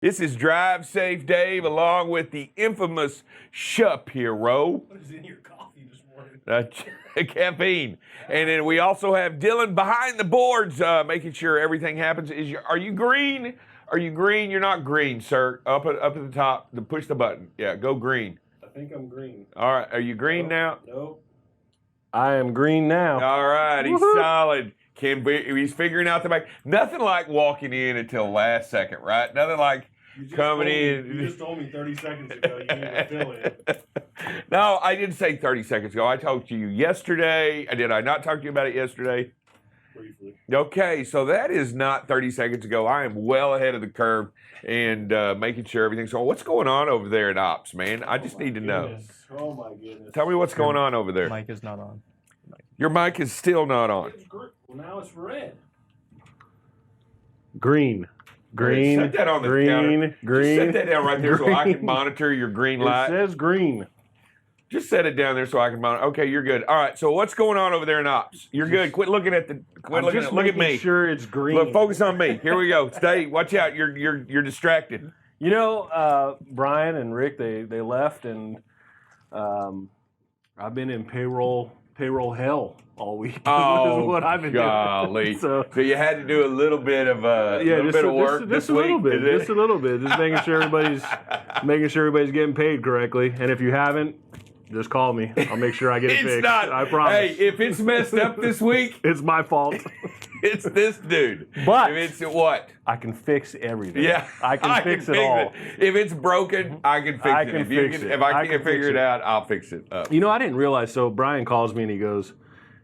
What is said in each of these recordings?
This is Drive Safe Dave along with the infamous Shapiro. What is in your coffee this morning? Caffeine. And then we also have Dylan behind the boards making sure everything happens. Are you green? Are you green? You're not green, sir. Up at the top, push the button. Yeah, go green. I think I'm green. All right, are you green now? Nope. I am green now. All right, he's Woo-hoo. solid. He's figuring out the back. Nothing like walking in until last second, right? Nothing like coming in. You just told me 30 seconds ago you needed to fill in. No, I didn't say 30 seconds ago. I talked to you yesterday. Did I not talk to you about it yesterday? Briefly. Okay, so that is not 30 seconds ago. I am well ahead of the curve and making sure everything's going. What's going on over there in Ops, man? I just need to know. Oh, my goodness. Tell me what's going on over there. Mic is not on. Your mic is still not on. Well, now it's red. Green. Green. Set that on the green. counter. Green. Just set that down right there so I can green. monitor your green It light. says green. Just set it down there so I can monitor. Okay, you're good. All right, so what's going on over there in Ops? You're good. Quit looking at the. Quit looking at. Look at me. Sure, it's green. Look, focus on me. Here we go. Stay. Watch out. You're distracted. You know, Brian and Rick, they left, and I've been in payroll hell all week. Oh, this is what I've been golly. doing. So you had to do a little bit of work just this a little week. bit, is it? just a little bit, just making sure everybody's getting paid correctly. And if you haven't, just call me. I'll make sure I get it It's fixed. not. I promise. Hey, if it's messed up this week, It's my fault. it's this dude. But if it's what? I can fix everything. Yeah, I can fix it all. If it's broken, I can fix I it. can If you fix it. If I I can't can figure fix it it. out, I'll fix it up. You know, I didn't realize. So Brian calls me and he goes,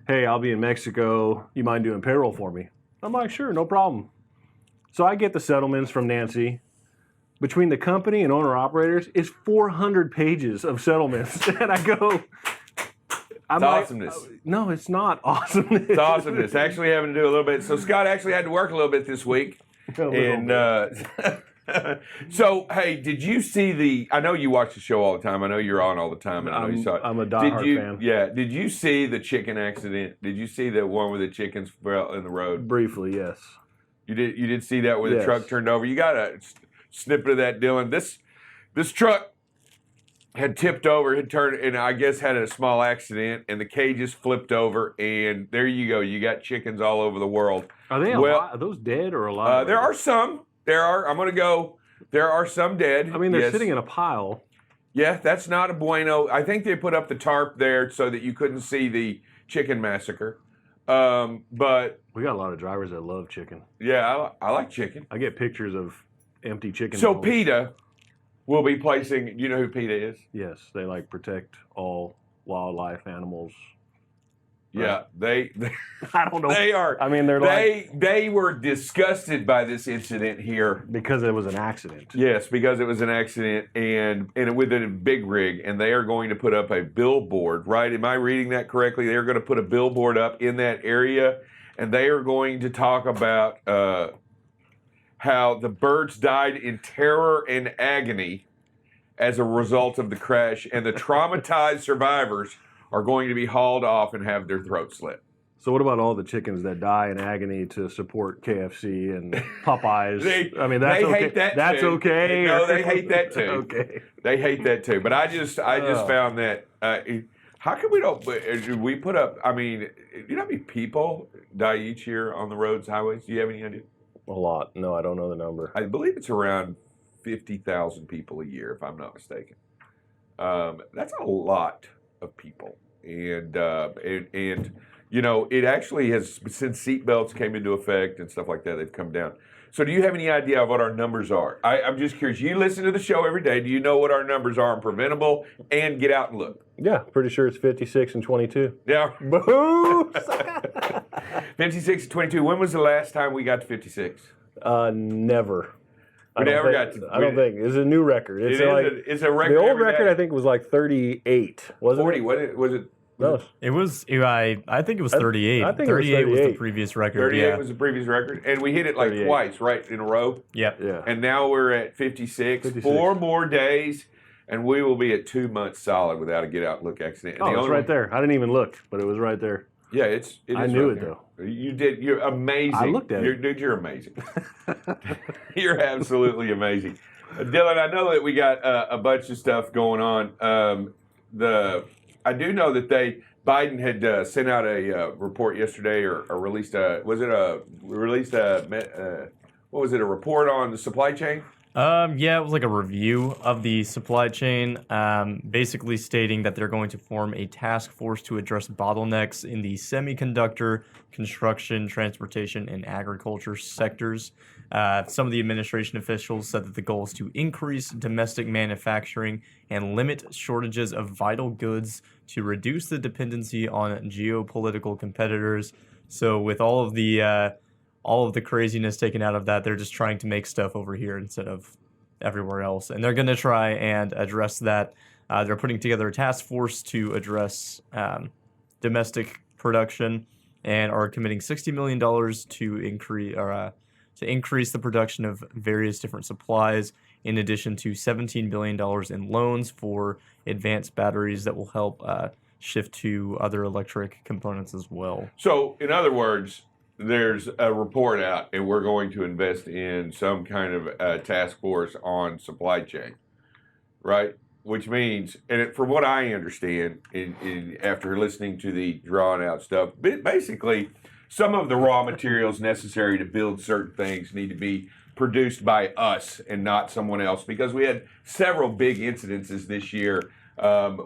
"Hey, I'll be in Mexico. You mind doing payroll for me?" I'm like, "Sure, no problem." So I get the settlements from Nancy. Between the company and owner-operators, it's 400 pages of settlements. And I go, I'm like, awesomeness. No, it's not awesomeness. It's awesomeness. Actually having to do a little bit. So Scott actually had to work a little bit this week. So, hey, did you see I know you watch the show all the time. I know you're on all the time, and I know you saw it. I'm a diehard fan. Yeah. Did you see the chicken accident? Did you see the one where the chickens fell in the road? Briefly, yes. You did see that where the Yes. truck turned over. You got a snippet of that, Dylan. This truck had tipped over, had turned, and I guess had a small accident, and the cages flipped over, and there you go. You got chickens all over the world. Are they alive? Are those dead or alive? There are some. There are some dead. I mean, they're yes. sitting in a pile. Yeah, that's not a bueno. I think they put up the tarp there so that you couldn't see the chicken massacre. But We got a lot of drivers that love chicken. yeah, I like chicken. I get pictures of empty chicken. So holes. PETA will be placing. You know who PETA is? Yes, they like protect all wildlife, animals. Yeah, they I don't know. they are. I mean, they're like they were disgusted by this incident here. because it was an accident. Yes, because it was an accident and with a big rig, and they are going to put up a billboard, right? Am I reading that correctly? They're going to put a billboard up in that area, and they are going to talk about how the birds died in terror and agony as a result of the crash, and the traumatized survivors are going to be hauled off and have their throats slit. So what about all the chickens that die in agony to support KFC and Popeyes? I mean, that's they okay. hate that That's too. okay. No, or- they hate that too. Okay. They hate that too. But I just found that. How come we don't? We put up. I mean, you know how many people die each year on the roads, highways? Do you have any idea? A lot. No, I don't know the number. I believe it's around 50,000 people a year, if I'm not mistaken. That's a lot of people, and you know, it actually has, since seatbelts came into effect and stuff like that, they've come down. So do you have any idea of what our numbers are? I'm just curious. You listen to the show every day. Do you know what our numbers are on preventable and get out and look? Yeah, pretty sure it's 56 and 22. Yeah. Boo! 56 and 22. When was the last time we got to 56? Never. We never got to. I don't think. It's a new record. It's It's a record. the old every record, day. I think, was like 38. Wasn't 40. it? What was it? No, It was. I think it was 38. I think it was 38 was the 38. previous record. 38 Yeah. was the previous record, and we hit it like 38. twice, right, in a row. Yep. yeah. And now we're at 56. 56. 4 more days, and we will be at 2 months solid without a get out and look accident. And Oh, the it's only right there. I didn't even look, but it was right there. Yeah, it is. I knew right it, there. though. You did. You're amazing. I looked at it. Dude, you're amazing. You're absolutely amazing. Dylan, I know that we got a bunch of stuff going on. I do know that Biden had sent out a report yesterday, or released a report on the supply chain? Yeah, it was like a review of the supply chain, basically stating that they're going to form a task force to address bottlenecks in the semiconductor, construction, transportation, and agriculture sectors. Some of the administration officials said that the goal is to increase domestic manufacturing and limit shortages of vital goods to reduce the dependency on geopolitical competitors. So with all of the craziness taken out of that, they're just trying to make stuff over here instead of everywhere else. And they're going to try and address that. They're putting together a task force to address domestic production and are committing $60 million to increase the production of various different supplies, in addition to $17 billion in loans for advanced batteries that will help shift to other electric components as well. So, in other words, there's a report out, and we're going to invest in some kind of task force on supply chain, right? Which means, from what I understand, after listening to the drawn out stuff, basically, some of the raw materials necessary to build certain things need to be produced by us and not someone else, because we had several big incidences this year.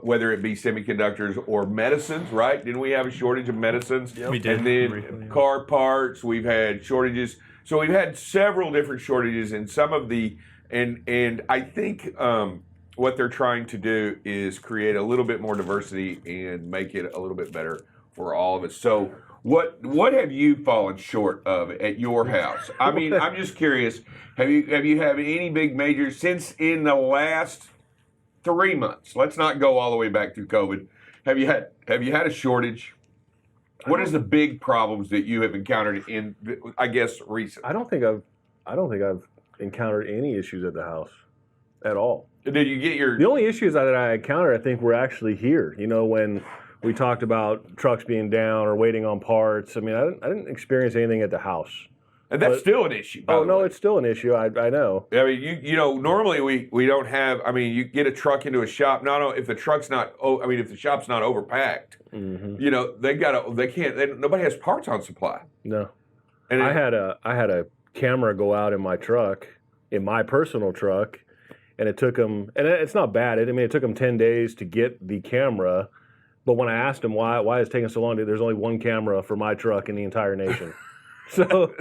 Whether it be semiconductors or medicines, right? Didn't we have a shortage of medicines? We did. And then car parts, we've had shortages. So we've had several different shortages, and some of the, and I think what they're trying to do is create a little bit more diversity and make it a little bit better for all of us. So what have you fallen short of at your house? I mean, I'm just curious. Have you had any big majors since in the last 3 months? Let's not go all the way back through COVID. Have you had a shortage? What is the big problems that you have encountered in, I guess, recently? I don't think I've encountered any issues at the house at all. Did you get your? The only issues that I encountered, I think, were actually here. You know, when we talked about trucks being down or waiting on parts. I mean, I didn't experience anything at the house. And that's still an issue. By the way. It's still an issue. I know. I mean, you know, normally we don't have. I mean, you get a truck into a shop. Not if the truck's not. Oh, I mean, if the shop's not overpacked, you know, they can't. Nobody has parts on supply. No. And I had a camera go out in my truck, in my personal truck, and it took them. And it's not bad. It took them 10 days to get the camera. But when I asked them why it's taking so long, there's only one camera for my truck in the entire nation. So,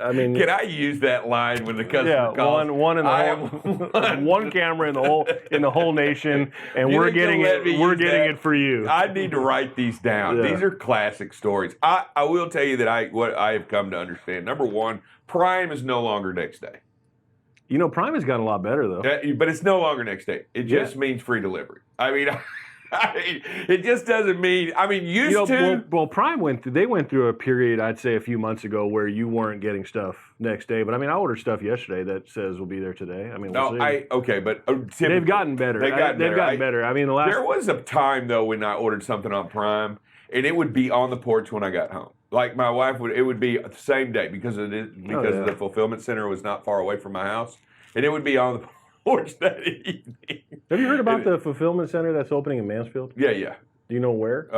I mean, can I use that line when the customer calls? one in the whole, one camera in the whole nation, and we're getting it for you. I need to write these down. Yeah. These are classic stories. I will tell you that what I have come to understand. Number one, Prime is no longer next day. You know, Prime has gotten a lot better though. But it's no longer next day. It just means free delivery. I mean, it just doesn't mean. I mean, Well, Prime went through a period, I'd say a few months ago, where you weren't getting stuff next day. But I mean, I ordered stuff yesterday that says will be there today. I mean, we'll see. But they've gotten better. They've gotten better. I mean, there was a time though when I ordered something on Prime, and it would be on the porch when I got home. Like my wife it would be the same day because the fulfillment center was not far away from my house, and it would be on the porch that evening. Have you heard about the fulfillment center that's opening in Mansfield? Yeah. Do you know where?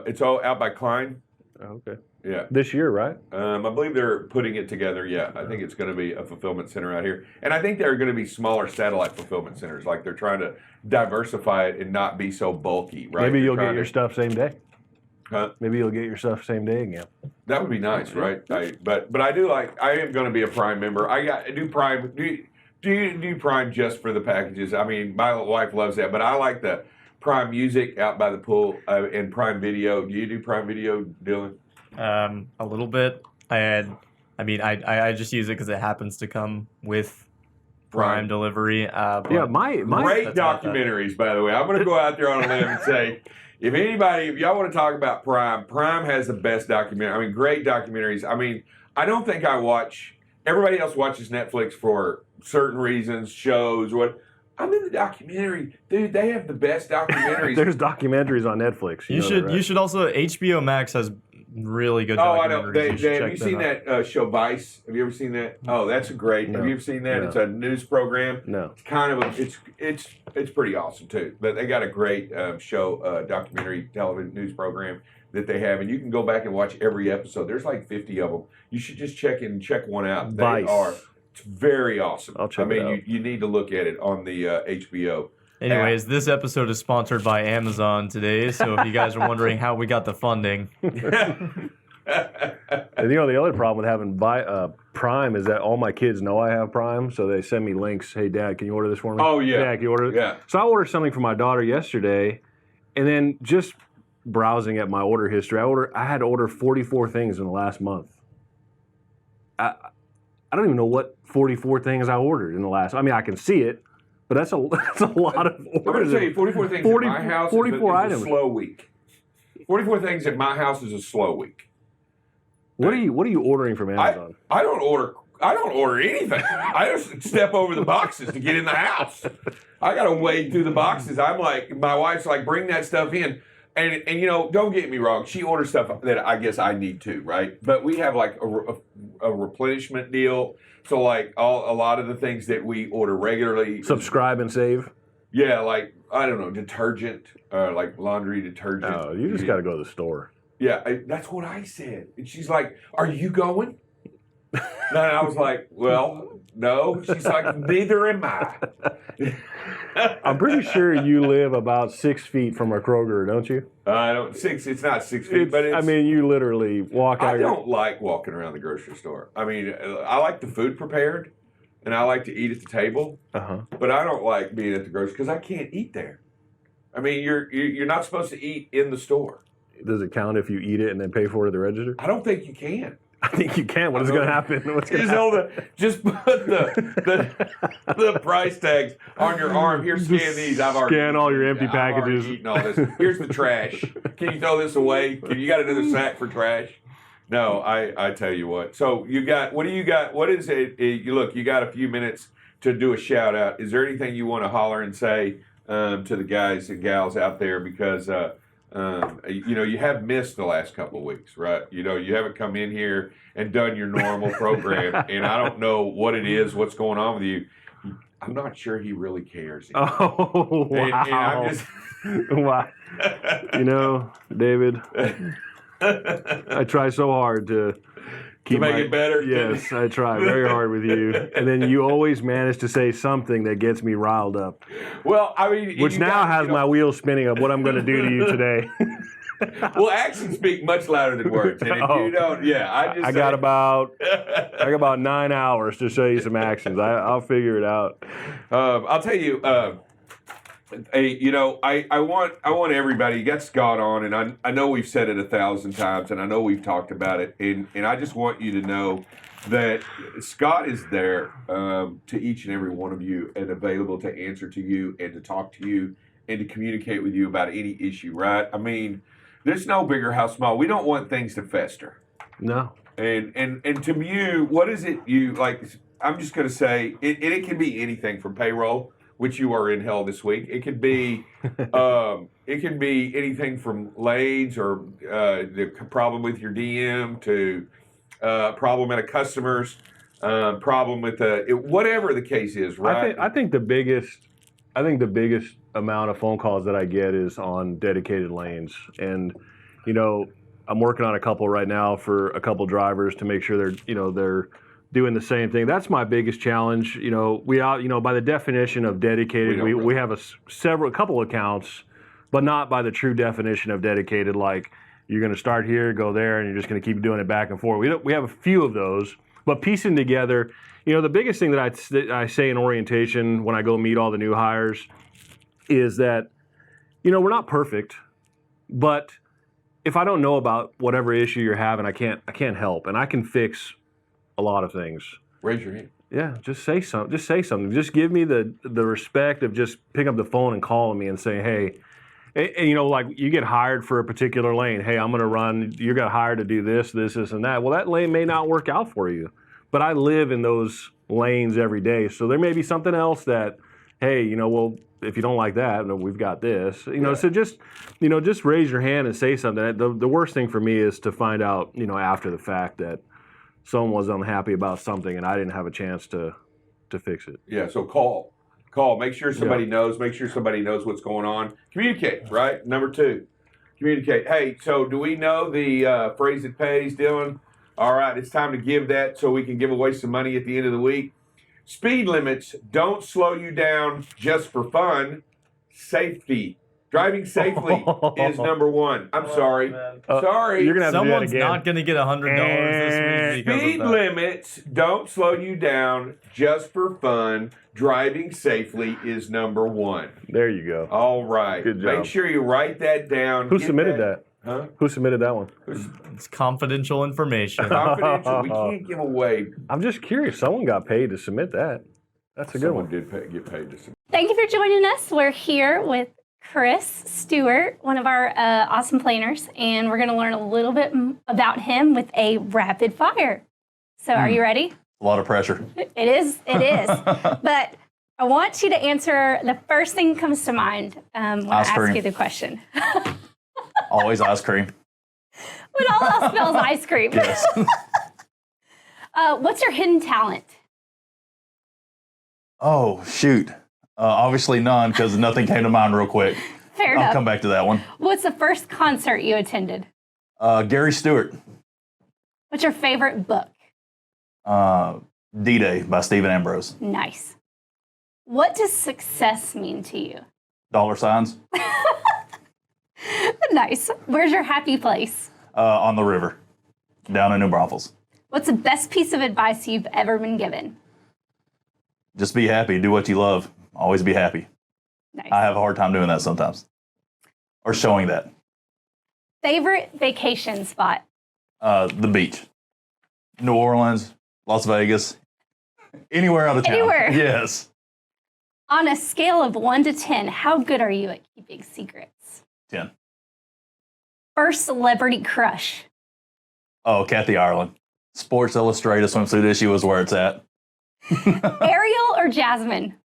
It's all out by Klein. Oh, okay. Yeah. This year, right? I believe they're putting it together. Yeah, I think it's going to be a fulfillment center out here, and I think there are going to be smaller satellite fulfillment centers. Like they're trying to diversify it and not be so bulky. Right? Maybe you'll get your stuff same day. Huh? Maybe you'll get your stuff same day again. That would be nice, right? But I do like. I am going to be a Prime member. I do Prime. Do you do Prime just for the packages? I mean, my wife loves that, but I like the Prime Music out by the pool and Prime Video. Do you do Prime Video, Dylan? A little bit. I just use it because it happens to come with Prime delivery. Yeah, my great documentaries, by the way. I'm going to go out there on a limb and say, if y'all want to talk about Prime has the best documentary. I mean, great documentaries. I mean, I don't think I watch. Everybody else watches Netflix for certain reasons, shows, what. I'm in the documentary. Dude, they have the best documentaries. There's documentaries on Netflix. You should also HBO Max has Really good. Oh, I know. documentaries. You should Have check you them seen out. that show Vice? Have you ever seen that? Oh, that's great. No. Have you ever seen that? No. It's a news program. No. It's kind of it's pretty awesome too. But they got a great show, documentary television news program that they have, and you can go back and watch every episode. There's like 50 of them. You should just check one out. Vice. They are. It's very awesome. I'll check it out. You need to look at it on the HBO. Anyways, this episode is sponsored by Amazon today. So if you guys are wondering how we got the funding, And the other problem with having Prime is that all my kids know I have Prime, so they send me links. Hey, Dad, can you order this for me? Oh, yeah. Dad, can you order it? Yeah. So I ordered something for my daughter yesterday, and then just browsing at my order history, I had to order 44 things in the last month. I don't even know what 44 things I ordered in the last. I mean, I can see it, but that's a lot of I'm going orders. to tell you, 44 things at my house 44 is items. a slow week. 44 things at my house is a slow week. What are you ordering from Amazon? I don't order anything. I just step over the boxes to get in the house. I got to wade through the boxes. I'm like, my wife's like, bring that stuff in. And don't get me wrong. She orders stuff that I guess I need to, right? But we have like a replenishment deal. So like a lot of the things that we order regularly. Subscribe and save. Yeah, like, I don't know, detergent, like laundry detergent. Oh, you just got to go to the store. Yeah, that's what I said. And she's like, are you going? And I was like, well, no. She's like, neither am I. I'm pretty sure you live about 6 feet from a Kroger, don't you? It's not 6 feet, but it's, I mean, you literally walk out. I don't like walking around the grocery store. I mean, I like the food prepared, and I like to eat at the table, but I don't like being at the grocery because I can't eat there. I mean, you're not supposed to eat in the store. Does it count if you eat it and then pay for it at the register? I don't think you can. I think you can. What is going to happen? What's going to happen? Just put the price tags on your arm. Here, scan these. I've already Scan all your empty I've already packages. eaten all this. Here's the trash. Can you throw this away? You got another sack for trash? No, I tell you what. So what do you got? What is it? You got a few minutes to do a shout out. Is there anything you want to holler and say to the guys and gals out there? Because you have missed the last couple of weeks, right? You haven't come in here and done your normal program, and I don't know what it is, what's going on with you. I'm not sure he really cares. Oh, wow. And I'm just wow. David, I try so hard to keep make it better. Yes, I try very hard with you. And then you always manage to say something that gets me riled up. Well, I mean, Which now has my wheels spinning of what I'm going to do to you today. Well, actions speak much louder than words, and if you don't, I got about 9 hours to show you some actions. I'll figure it out. I'll tell you. I want everybody. You got Scott on, and I know we've said it 1,000 times, and I know we've talked about it, and I just want you to know that Scott is there to each and every one of you, and available to answer to you and to talk to you and to communicate with you about any issue. Right? I mean, there's no bigger how small. We don't want things to fester. No. And to you, what is it you like? I'm just going to say it can be anything from payroll, which you are in hell this week. It could be anything from lanes or the problem with your DM to problem at a customer's problem with whatever the case is. Right? I think the biggest amount of phone calls that I get is on dedicated lanes, and I'm working on a couple right now for a couple drivers to make sure they're doing the same thing. That's my biggest challenge. By the definition of dedicated, we have a couple accounts, but not by the true definition of dedicated. Like you're going to start here, go there, and you're just going to keep doing it back and forth. We have a few of those, but piecing together, the biggest thing that I say in orientation when I go meet all the new hires is that, we're not perfect, but if I don't know about whatever issue you're having, I can't help, and I can fix a lot of things. Raise your hand. Yeah, just say something. Just give me the respect of just picking up the phone and calling me and saying, hey, and like you get hired for a particular lane. Hey, I'm going to run. You got hired to do this, and that. Well, that lane may not work out for you, but I live in those lanes every day. So there may be something else that hey, well, if you don't like that, then we've got this. So just raise your hand and say something. The worst thing for me is to find out, after the fact that someone was unhappy about something and I didn't have a chance to fix it. Yeah, so call. Make sure somebody knows. Make sure somebody knows what's going on. Communicate, right? Number 2, communicate. Hey, so do we know the phrase that pays, Dylan? All right, it's time to give that so we can give away some money at the end of the week. Speed limits don't slow you down just for fun. Safety. Driving safely is number 1. I'm sorry. Sorry. You're gonna have Someone's to do that again. not going to get $100 this week because Speed of that. limits don't slow you down just for fun. Driving safely is number 1. There you go. All right. Good job. Make sure you write that down. Who Get submitted that? Huh? Who submitted that one? It's confidential information. Confidential. We can't give away. I'm just curious. Someone got paid to submit that. That's a good Someone one. did get paid to submit. Thank you for joining us. We're here with Chris Stewart, one of our awesome planers, and we're going to learn a little bit about him with a rapid fire. So are you ready? A lot of pressure. It is. But I want you to answer the first thing that comes to mind when I Ice ask cream. you the question. Always ice cream. When all else smells ice cream. Yes. What's your hidden talent? Oh, shoot. Obviously none, because nothing came to mind real quick. Fair I'll enough. come back to that one. What's the first concert you attended? Gary Stewart. What's your favorite book? D-Day by Stephen Ambrose. Nice. What does success mean to you? Dollar signs. Nice. Where's your happy place? On the river. Down in New Braunfels. What's the best piece of advice you've ever been given? Just be happy. Do what you love. Always be happy. Nice. I have a hard time doing that sometimes. Or showing that. Favorite vacation spot? The beach. New Orleans, Las Vegas. Anywhere out of town. Anywhere. Yes. On a scale of 1 to 10, how good are you at keeping secrets? 10. First celebrity crush? Oh, Kathy Ireland. Sports Illustrated swimsuit issue is where it's at. Ariel or Jasmine?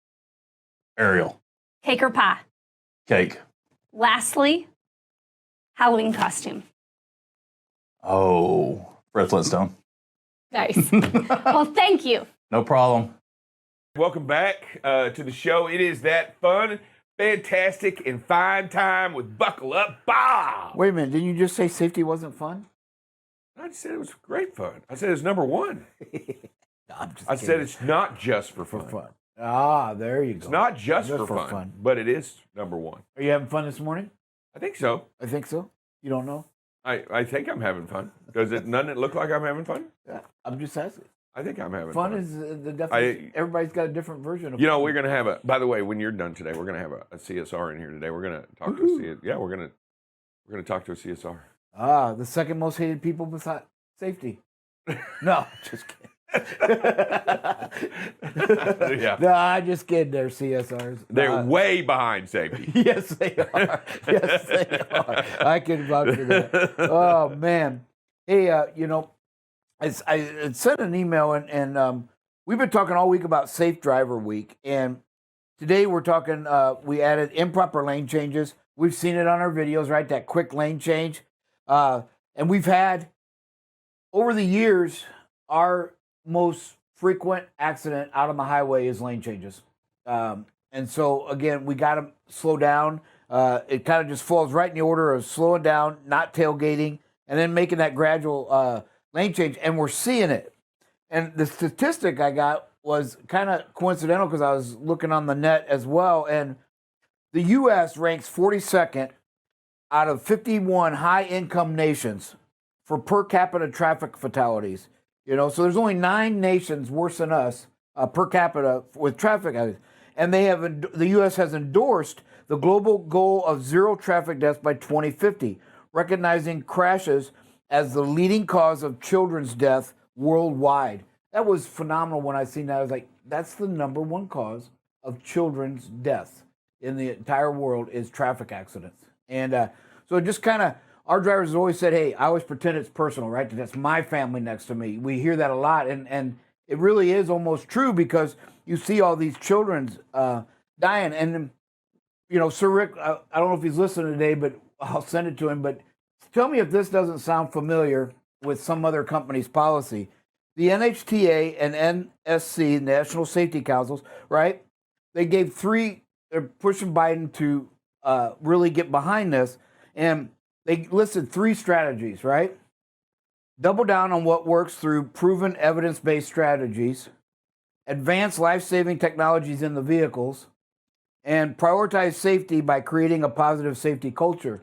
Ariel. Cake or pie? Cake. Lastly, Halloween costume. Oh, Fred Flintstone. Nice. Well, thank you. No problem. Welcome back to the show. It is that fun, fantastic, and fine time with Buckle Up Bob. Wait a minute, didn't you just say safety wasn't fun? I just said it was great fun. I said it's number 1. No, I'm just I kidding. said it's not just for fun. fun. Ah, there you go. It's not just Just for for fun, fun. but it is number 1. Are you having fun this morning? I think so. I think so. You don't know? I think I'm having fun. Doesn't it look like I'm having fun? Yeah, I'm just asking. I think I'm having Fun fun. is the definition. Everybody's got a different version of You know, fun. we're gonna have by the way, when you're done today, we're gonna have a CSR in here today. We're gonna talk to a CSR. Yeah, we're gonna talk to a CSR. Ah, the second most hated people besides safety. No, just kidding. Yeah. No, I just kidding. They're CSRs. They're way behind safety. Yes, they are. Yes, they are. I can vouch for that. Oh man. Hey, I sent an email and we've been talking all week about Safe Driver Week, and today we're talking. We added improper lane changes. We've seen it on our videos, right? That quick lane change, and we've had over the years our most frequent accident out on the highway is lane changes. And so, again, we got to slow down. It kind of just falls right in the order of slowing down, not tailgating, and then making that gradual lane change. And we're seeing it. And the statistic I got was kind of coincidental because I was looking on the net as well. And the U.S. ranks 42nd out of 51 high-income nations for per capita traffic fatalities. You know, so there's only 9 nations worse than us per capita with traffic. And the U.S. has endorsed the global goal of 0 traffic deaths by 2050, recognizing crashes as the leading cause of children's death worldwide. That was phenomenal when I seen that. I was like, that's the number 1 cause of children's deaths in the entire world is traffic accidents. And so it just kind of, our drivers always said, hey, I always pretend it's personal, right? That's my family next to me. We hear that a lot. And it really is almost true because you see all these children's Diane, and Sir Rick, I don't know if he's listening today, but I'll send it to him. But tell me if this doesn't sound familiar with some other company's policy. The NHTA and NSC, National Safety Councils, right? They gave they're pushing Biden to really get behind this. And they listed 3 strategies, right? Double down on what works through proven evidence-based strategies, advance life-saving technologies in the vehicles, and prioritize safety by creating a positive safety culture.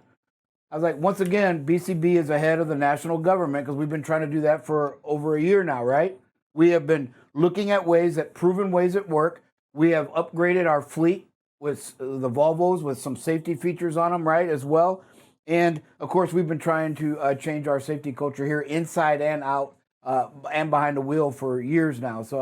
I was like, once again, BCB is ahead of the national government because we've been trying to do that for over a year now, right? We have been looking at proven ways that work. We have upgraded our fleet with the Volvos with some safety features on them, right, as well. And, of course, we've been trying to change our safety culture here inside and out and behind the wheel for years now. So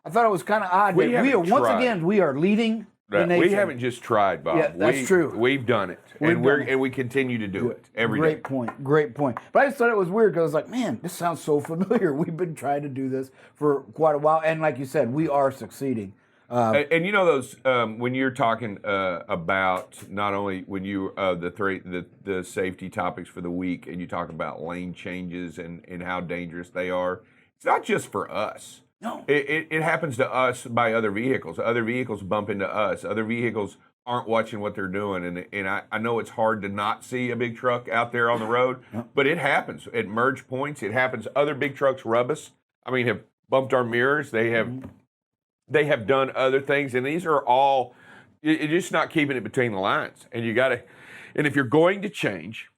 I thought it was kind of odd that we are leading the nation. We haven't just tried, Bob. Yeah, that's true. We've done it, and we continue to do it every day. Great point. But I just thought it was weird because I was like, man, this sounds so familiar. We've been trying to do this for quite a while, and like you said, we are succeeding. And those when you're talking about not only when you the safety topics for the week, and you talk about lane changes and how dangerous they are, it's not just for us. No, it happens to us by other vehicles. Other vehicles bump into us. Other vehicles aren't watching what they're doing, and I know it's hard to not see a big truck out there on the road, but it happens at merge points. It happens. Other big trucks rub us. Have bumped our mirrors. They have done other things, and these are all, you're just not keeping it between the lines. And and if you're going to change,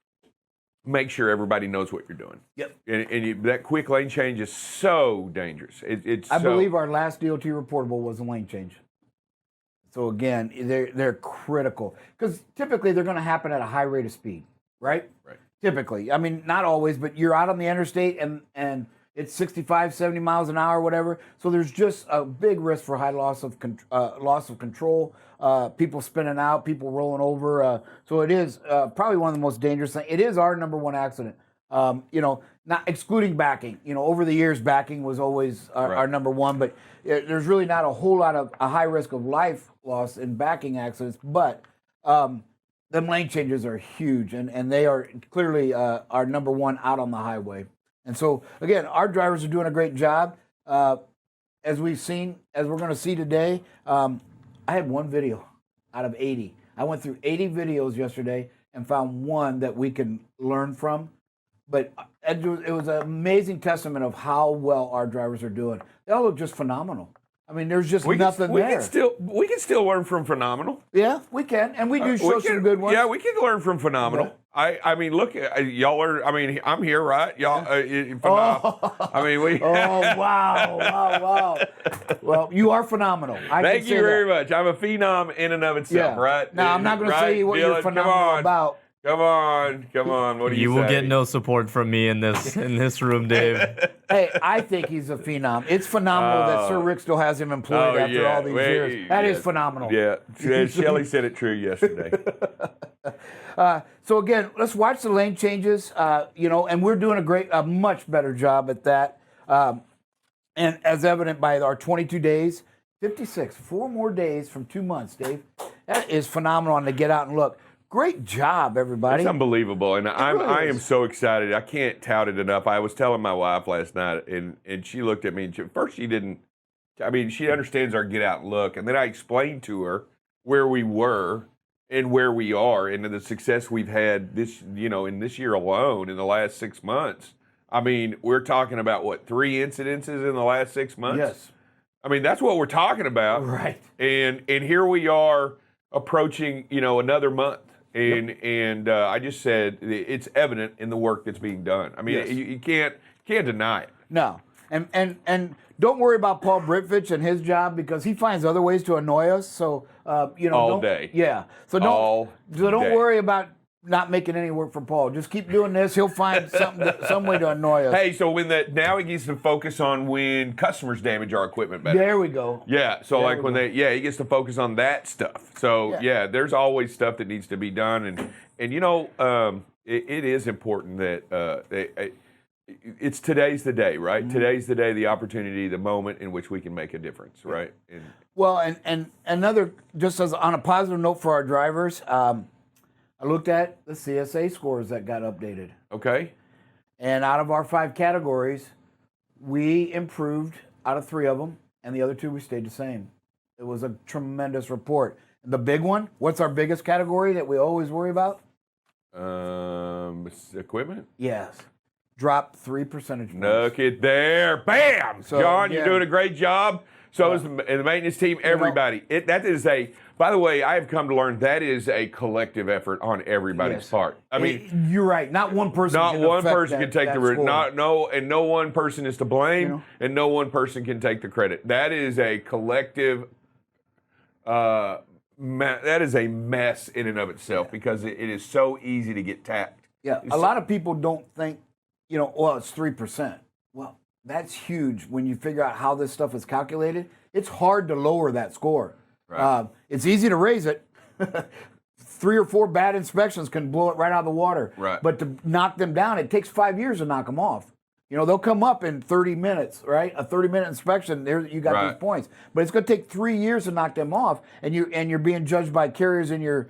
make sure everybody knows what you're doing. Yep. And that quick lane change is so dangerous. I believe our last DOT reportable was a lane change. So again, they're critical because typically they're going to happen at a high rate of speed, right? Right. Typically, not always, but you're out on the interstate and it's 65, 70 miles an hour, whatever. So there's just a big risk for high loss of control, people spinning out, people rolling over. So it is probably one of the most dangerous things. It is our number 1 accident. Not excluding backing. Over the years, backing was always our number 1, but there's really not a whole lot of a high risk of life loss in backing accidents. But them lane changes are huge, and they are clearly our number 1 out on the highway. And so, again, our drivers are doing a great job. As we're going to see today, I had 1 video out of 80. I went through 80 videos yesterday and found 1 that we can learn from. But it was an amazing testament of how well our drivers are doing. They all look just phenomenal. There's just nothing there. We can still learn from phenomenal. Yeah, we can. And we do show some good ones. Yeah, we can learn from phenomenal. Yeah. Look, y'all are. I'm here, right? Y'all. We. Oh wow! Well, you are phenomenal. Thank you very much. I'm a phenom in and of itself, right? Now I'm not going to say what you're phenomenal about. Come on. What do you say? You will get no support from me in this room, Dave. Hey, I think he's a phenom. It's phenomenal that Sir Rick still has him employed after all these years. That is phenomenal. Yeah, Shelley said it true yesterday. So again, let's watch the lane changes. And we're doing a much better job at that. And as evident by our 22 days, 56, 4 more days from 2 months, Dave. That is phenomenal to get out and look. Great job, everybody. It's unbelievable, and I am so excited. I can't tout it enough. I was telling my wife last night, and she looked at me, and first she didn't. She understands our get out and look, and then I explained to her where we were and where we are, and the success we've had in this year alone in the last 6 months. We're talking about 3 incidences in the last 6 months. Yes. That's what we're talking about, right? And here we are approaching another month. And I just said it's evident in the work that's being done. Yes. You can't deny it. No, and don't worry about Paul Britvich and his job because he finds other ways to annoy us. So all day. Yeah. So don't worry about not making any work for Paul. Just keep doing this. He'll find some way to annoy us. Hey, so now he gets to focus on when customers damage our equipment better. There we go. Yeah. So he gets to focus on that stuff. So there's always stuff that needs to be done, and it is important that it's today's the day, right? Mm-hmm. Today's the day, the opportunity, the moment in which we can make a difference, right? And, Well, and another, just as on a positive note for our drivers, I looked at the CSA scores that got updated. okay. And out of our 5 categories, we improved out of 3 of them, and the other 2 we stayed the same. It was a tremendous report. The big one, what's our biggest category that we always worry about? Equipment. Yes. Dropped 3 percentage points. Look at there. Bam! So, John, yeah. you're doing a great job. So is the maintenance team, everybody. That is by the way, I have come to learn that is a collective effort on everybody's Yes. part. I mean, you're right. Not one person. not can one affect person can take that the score. no one person is to blame, You know? and no one person can take the credit. That is a collective. That is a mess in and of itself because it is so easy to get tapped. Yeah, a lot of people don't think, well, it's 3%. Well, that's huge when you figure out how this stuff is calculated. It's hard to lower that score. Right. It's easy to raise it. 3 or 4 bad inspections can blow it right out of the water. Right. But to knock them down, it takes 5 years to knock them off. They'll come up in 30 minutes, right? A 30-minute inspection, there you got Right. those points. But it's going to take 3 years to knock them off, and you're being judged by carriers in your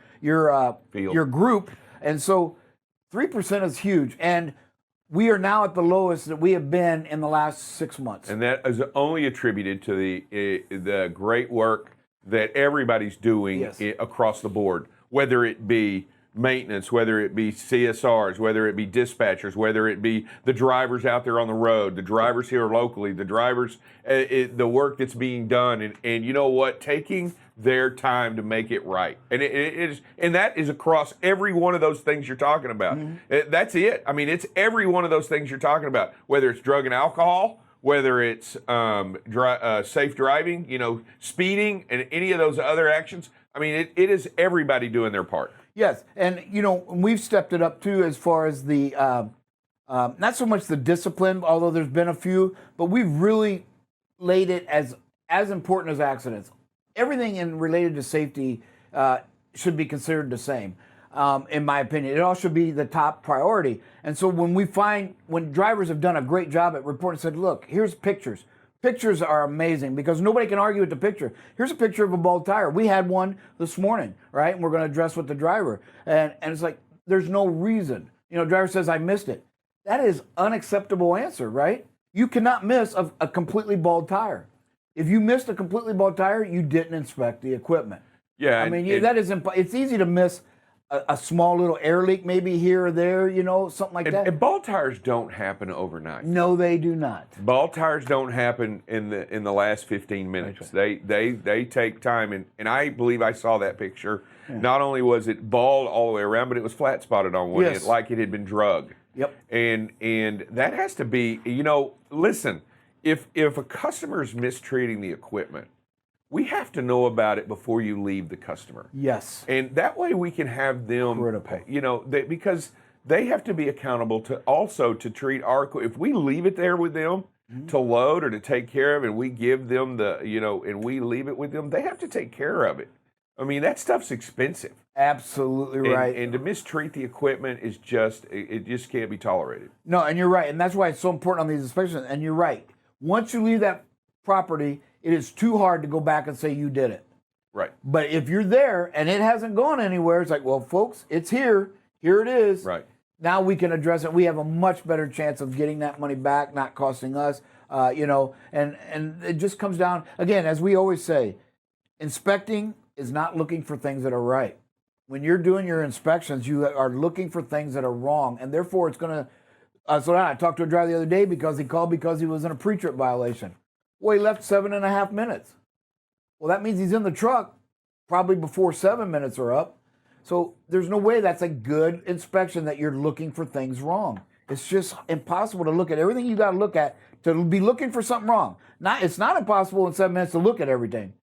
Field. group, and so 3% is huge. And we are now at the lowest that we have been in the last 6 months. And that is only attributed to the great work that everybody's doing Yes. across the board, whether it be maintenance, whether it be CSRs, whether it be dispatchers, whether it be the drivers out there on the road, the drivers here locally, the drivers, the work that's being done, and you know what, taking their time to make it right, and it is, and that is across every one of those things you're talking about. That's it. I mean, it's every one of those things you're talking about, whether it's drug and alcohol, whether it's safe driving, speeding, and any of those other actions. I mean, it is everybody doing their part. Yes, and we've stepped it up too as far as the not so much the discipline, although there's been a few, but we've really laid it as important as accidents. Everything related to safety should be considered the same, in my opinion. It all should be the top priority. And so when drivers have done a great job at reporting, said, look, here's pictures. Pictures are amazing because nobody can argue with the picture. Here's a picture of a bald tire. We had one this morning, right? And we're going to address with the driver. And it's like, there's no reason. Driver says, I missed it. That is unacceptable answer, right? You cannot miss a completely bald tire. If you missed a completely bald tire, you didn't inspect the equipment. Yeah, I mean, that is it's easy to miss a small little air leak maybe here or there, something like that. And bald tires don't happen overnight. No, they do not. Bald tires don't happen in the last 15 minutes. They take time, and I believe I saw that picture. Yeah. Not only was it bald all the way around, but it was flat spotted on one end, like it had been drugged. Yep. And that has to be, listen, if a customer is mistreating the equipment, we have to know about it before you leave the customer. Yes. And that way we can have them, because they have to be accountable to treat our, if we leave it there with them to load or to take care of, and we give them and we leave it with them, they have to take care of it. I mean, that stuff's expensive. Absolutely right. And to mistreat the equipment is it just can't be tolerated. No, and you're right. And that's why it's so important on these inspections. And you're right. Once you leave that property, it is too hard to go back and say you did it. Right. But if you're there and it hasn't gone anywhere, it's like, well, folks, it's here. Here it is. Right. Now we can address it. We have a much better chance of getting that money back, not costing us, and it just comes down, again, as we always say, inspecting is not looking for things that are right. When you're doing your inspections, you are looking for things that are wrong, and therefore it's going to, so I talked to a driver the other day because he called because he was in a pre-trip violation. Well, he left 7.5 minutes. Well, that means he's in the truck probably before 7 minutes are up. So there's no way that's a good inspection that you're looking for things wrong. It's just impossible to look at everything you got to look at to be looking for something wrong. It's not impossible in 7 minutes to look at everything,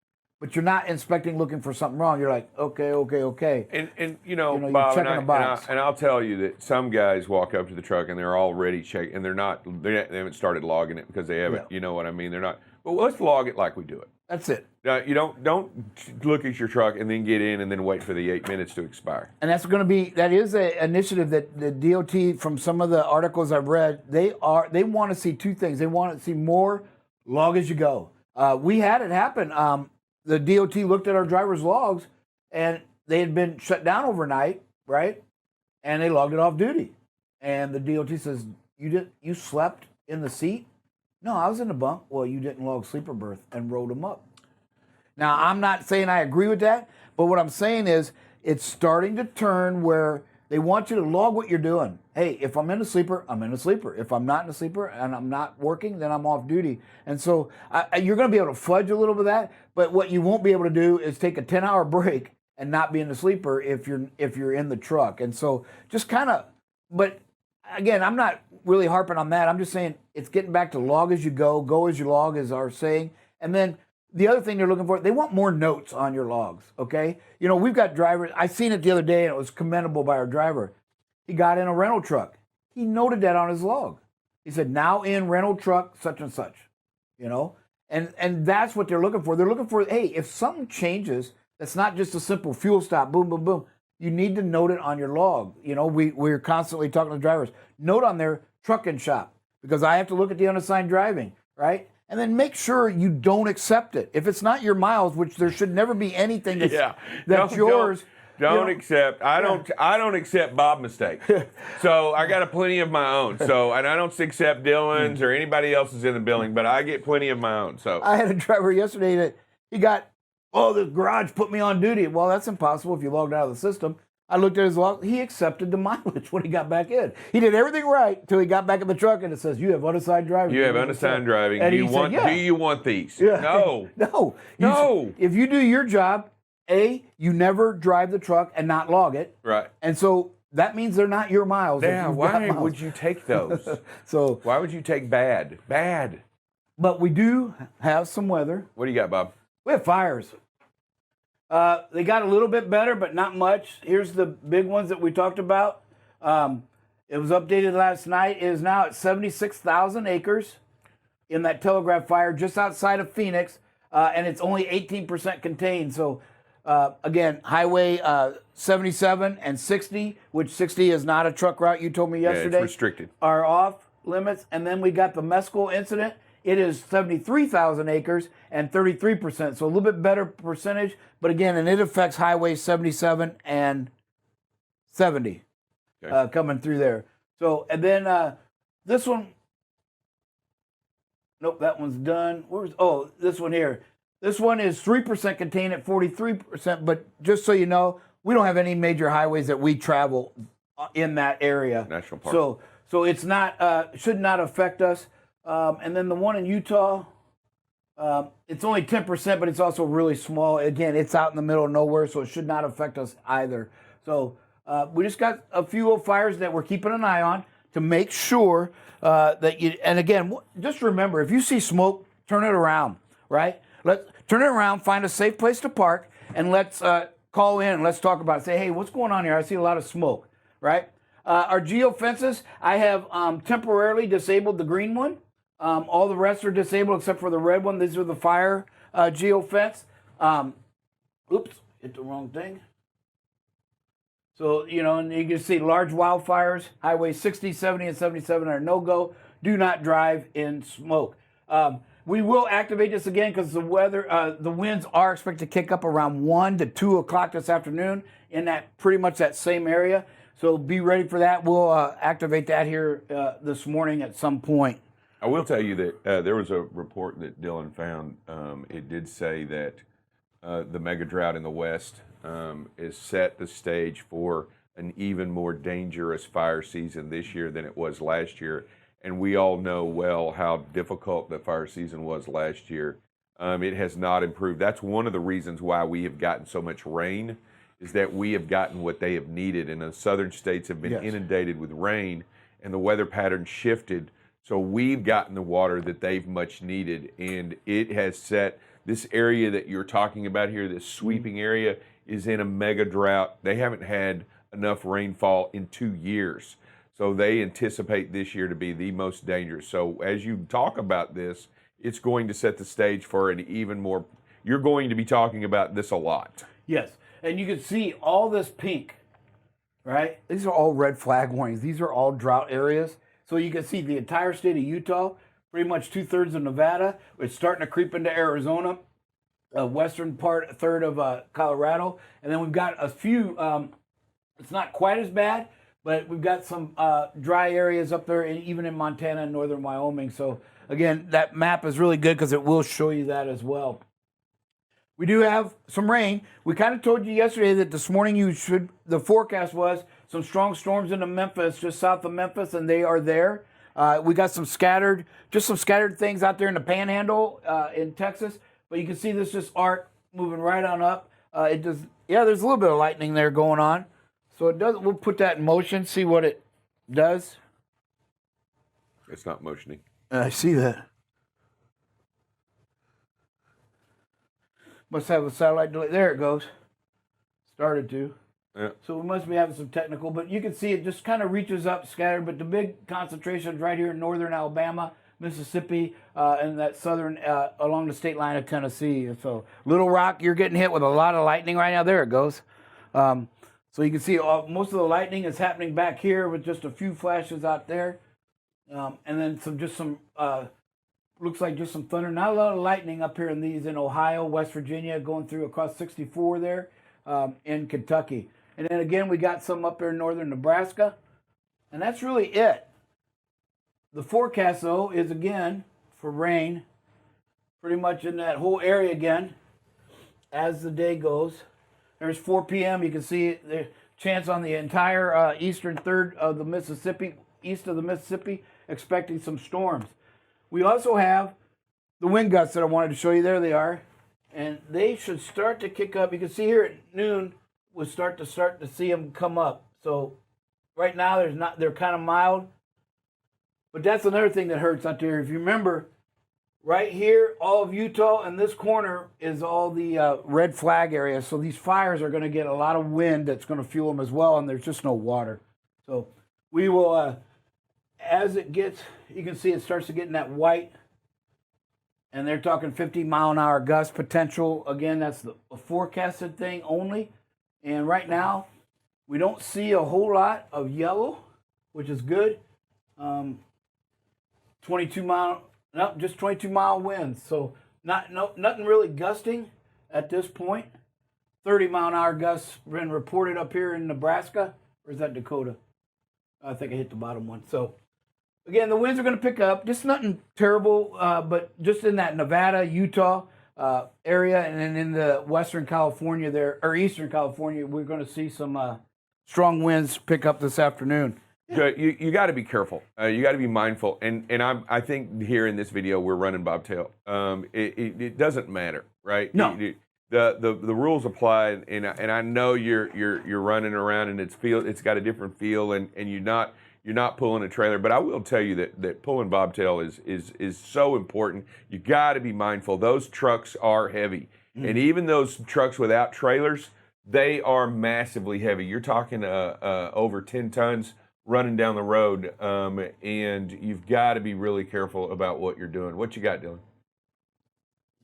but you're not inspecting looking for something wrong. You're like, okay. And you're Bob, checking a box. and I'll tell you that some guys walk up to the truck and they're already checking, and they haven't started logging it because they haven't, you know what I mean? They're not. But let's log it like we do it. That's it. You don't look at your truck and then get in and then wait for the 8 minutes to expire. And that is an initiative that the DOT, from some of the articles I've read, they want to see two things. They want to see more log as you go. We had it happen. The DOT looked at our driver's logs, and they had been shut down overnight, right? And they logged it off duty. And the DOT says, you slept in the seat? No, I was in the bunk. Well, you didn't log sleeper berth and rolled them up. Now, I'm not saying I agree with that, but what I'm saying is it's starting to turn where they want you to log what you're doing. Hey, if I'm in a sleeper, I'm in a sleeper. If I'm not in a sleeper and I'm not working, then I'm off duty. And so you're going to be able to fudge a little bit of that, but what you won't be able to do is take a 10-hour break and not be in the sleeper if you're in the truck. And so just kind of, but again, I'm not really harping on that. I'm just saying it's getting back to log as you go as you log, is our saying. And then the other thing they're looking for, they want more notes on your logs, okay? You know, we've got drivers, I seen it the other day, and it was commendable by our driver. He got in a rental truck. He noted that on his log. He said, now in rental truck, such and such, you know? And that's what they're looking for. They're looking for, hey, if something changes, that's not just a simple fuel stop, boom, boom, boom. You need to note it on your log. You know, we're constantly talking to drivers. Note on their trucking shop, because I have to look at the unassigned driving, right? And then make sure you don't accept it. If it's not your miles, which there should never be anything that's yours. Don't accept. I don't accept Bob mistakes. So I got plenty of my own. So, and I don't accept Dylan's or anybody else's in the building, but I get plenty of my own. So I had a driver yesterday that he got, the garage put me on duty. Well, that's impossible if you logged out of the system. I looked at his log. He accepted the mileage when he got back in. He did everything right until he got back in the truck, and it says, you have unassigned driving. You have unassigned driving. And do you want these? Yeah. No. No. If you do your job, you never drive the truck and not log it. Right. And so that means they're not your miles. Yeah, why would you take those? So why would you take bad? Bad. But we do have some weather. What do you got, Bob? We have fires. They got a little bit better, but not much. Here's the big ones that we talked about. It was updated last night. It is now at 76,000 acres in that Telegraph fire just outside of Phoenix, and it's only 18% contained. So, again, Highway 77 and 60, which 60 is not a truck route, you told me yesterday. Yeah, it's restricted. Are off limits. And then we got the Mescal incident. It is 73,000 acres and 33%, so a little bit better percentage. But again, and it affects Highway 77 and 70 coming through there. So, and then this one, nope, that one's done. This one here. This one is 3% contained at 43%, but just so you know, we don't have any major highways that we travel in that area. National park. So it's not, should not affect us. And then the one in Utah, it's only 10%, but it's also really small. Again, it's out in the middle of nowhere, so it should not affect us either. So we just got a few little fires that we're keeping an eye on to make sure that you, and again, just remember, if you see smoke, turn it around, right? Let's turn it around, find a safe place to park, and let's call in and let's talk about it. Say, hey, what's going on here? I see a lot of smoke, right? Our geo fences, I have temporarily disabled the green one. All the rest are disabled except for the red one. These are the fire geo fence. Oops, hit the wrong thing. So, you know, and you can see large wildfires. Highway 60, 70, and 77 are no-go. Do not drive in smoke. We will activate this again because the weather, the winds are expected to kick up around 1 to 2 o'clock this afternoon in that pretty much that same area. So be ready for that. We'll activate that here this morning at some point. I will tell you that there was a report that Dylan found. It did say that the mega drought in the West is set the stage for an even more dangerous fire season this year than it was last year. And we all know well how difficult the fire season was last year. It has not improved. That's one of the reasons why we have gotten so much rain, is that we have gotten what they have needed. And the southern states have been inundated with rain, and the weather pattern shifted. So we've gotten the water that they've much needed. And it has set this area that you're talking about here, this sweeping area, is in a mega drought. They haven't had enough rainfall in 2 years. So they anticipate this year to be the most dangerous. So as you talk about this, it's going to set the stage for an even more. You're going to be talking about this a lot. Yes, and you can see all this pink, right? These are all red flag warnings. These are all drought areas. So you can see the entire state of Utah, pretty much 2/3 of Nevada. It's starting to creep into Arizona, western part, third of Colorado, and then we've got a few. It's not quite as bad, but we've got some dry areas up there, even in Montana and northern Wyoming. So again, that map is really good because it will show you that as well. We do have some rain. We kind of told you yesterday that this morning the forecast was some strong storms into Memphis, just south of Memphis, and they are there. We got some scattered things out there in the Panhandle in Texas, but you can see this just arc moving right on up. There's a little bit of lightning there going on. So it does. We'll put that in motion, see what it does. It's not motioning. I see that. Must have a satellite delay. There it goes. Started to. Yeah. So we must be having some technical, but you can see it just kind of reaches up, scattered. But the big concentrations right here in northern Alabama, Mississippi, and that southern along the state line of Tennessee. And so Little Rock, you're getting hit with a lot of lightning right now. There it goes. So you can see most of the lightning is happening back here with just a few flashes out there, and then some looks like just some thunder. Not a lot of lightning up here in these in Ohio, West Virginia, going through across 64 there in Kentucky. And then again, we got some up there in northern Nebraska. And that's really it. The forecast, though, is again for rain pretty much in that whole area again as the day goes. There's 4 p.m. You can see the chance on the entire eastern third of the Mississippi, east of the Mississippi, expecting some storms. We also have the wind gusts that I wanted to show you. There they are. And they should start to kick up. You can see here at noon, we'll start to see them come up. So right now they're kind of mild. But that's another thing that hurts out there. If you remember, right here, all of Utah and this corner is all the red flag area. So these fires are going to get a lot of wind that's going to fuel them as well, and there's just no water. So we will, as it gets, you can see it starts to get in that white, and they're talking 50-mile-an-hour gust potential. Again, that's a forecasted thing only. And right now, we don't see a whole lot of yellow, which is good. 22-mile winds. So nothing really gusting at this point. 30-mile-an-hour gusts been reported up here in Nebraska. Or is that Dakota? I think I hit the bottom one. So again, the winds are going to pick up. Just nothing terrible, but just in that Nevada, Utah area, and then in the Western California there, or Eastern California, we're going to see some strong winds pick up this afternoon. You got to be careful. You got to be mindful. And I think here in this video we're running bobtail. It doesn't matter, right? No. The rules apply, and I know you're running around and it's got a different feel, and you're not pulling a trailer. But I will tell you that pulling bobtail is so important. You got to be mindful. Those trucks are heavy, and even those trucks without trailers, they are massively heavy. You're talking over 10 tons running down the road, and you've got to be really careful about what you're doing. What you got, Dylan?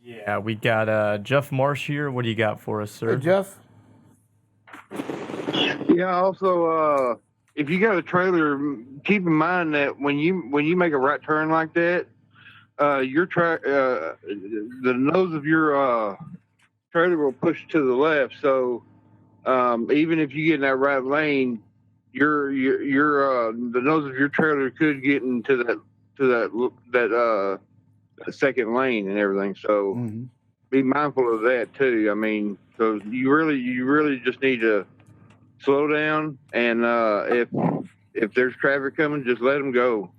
Yeah, we got Jeff Marsh here. What do you got for us, sir? Hey, Jeff. Yeah. Also, if you got a trailer, keep in mind that when you make a right turn like that, the nose of your trailer will push to the left. So even if you get in that right lane, the nose of your trailer could get into that second lane and everything. So be mindful of that too. I mean, so you really just need to slow down, and if there's traffic coming, just let them go,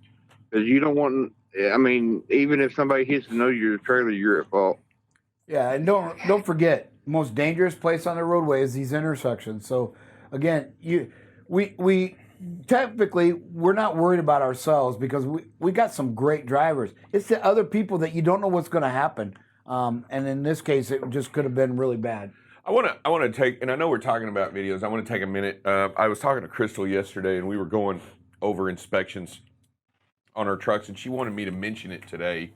because you don't want. I mean, even if somebody hits the nose of your trailer, you're at fault. Yeah, and don't forget, the most dangerous place on the roadway is these intersections. So again, we typically we're not worried about ourselves because we got some great drivers. It's the other people that you don't know what's going to happen, and in this case, it just could have been really bad. I want to take, and I know we're talking about videos. I want to take a minute. I was talking to Crystal yesterday, and we were going over inspections on our trucks, and she wanted me to mention it today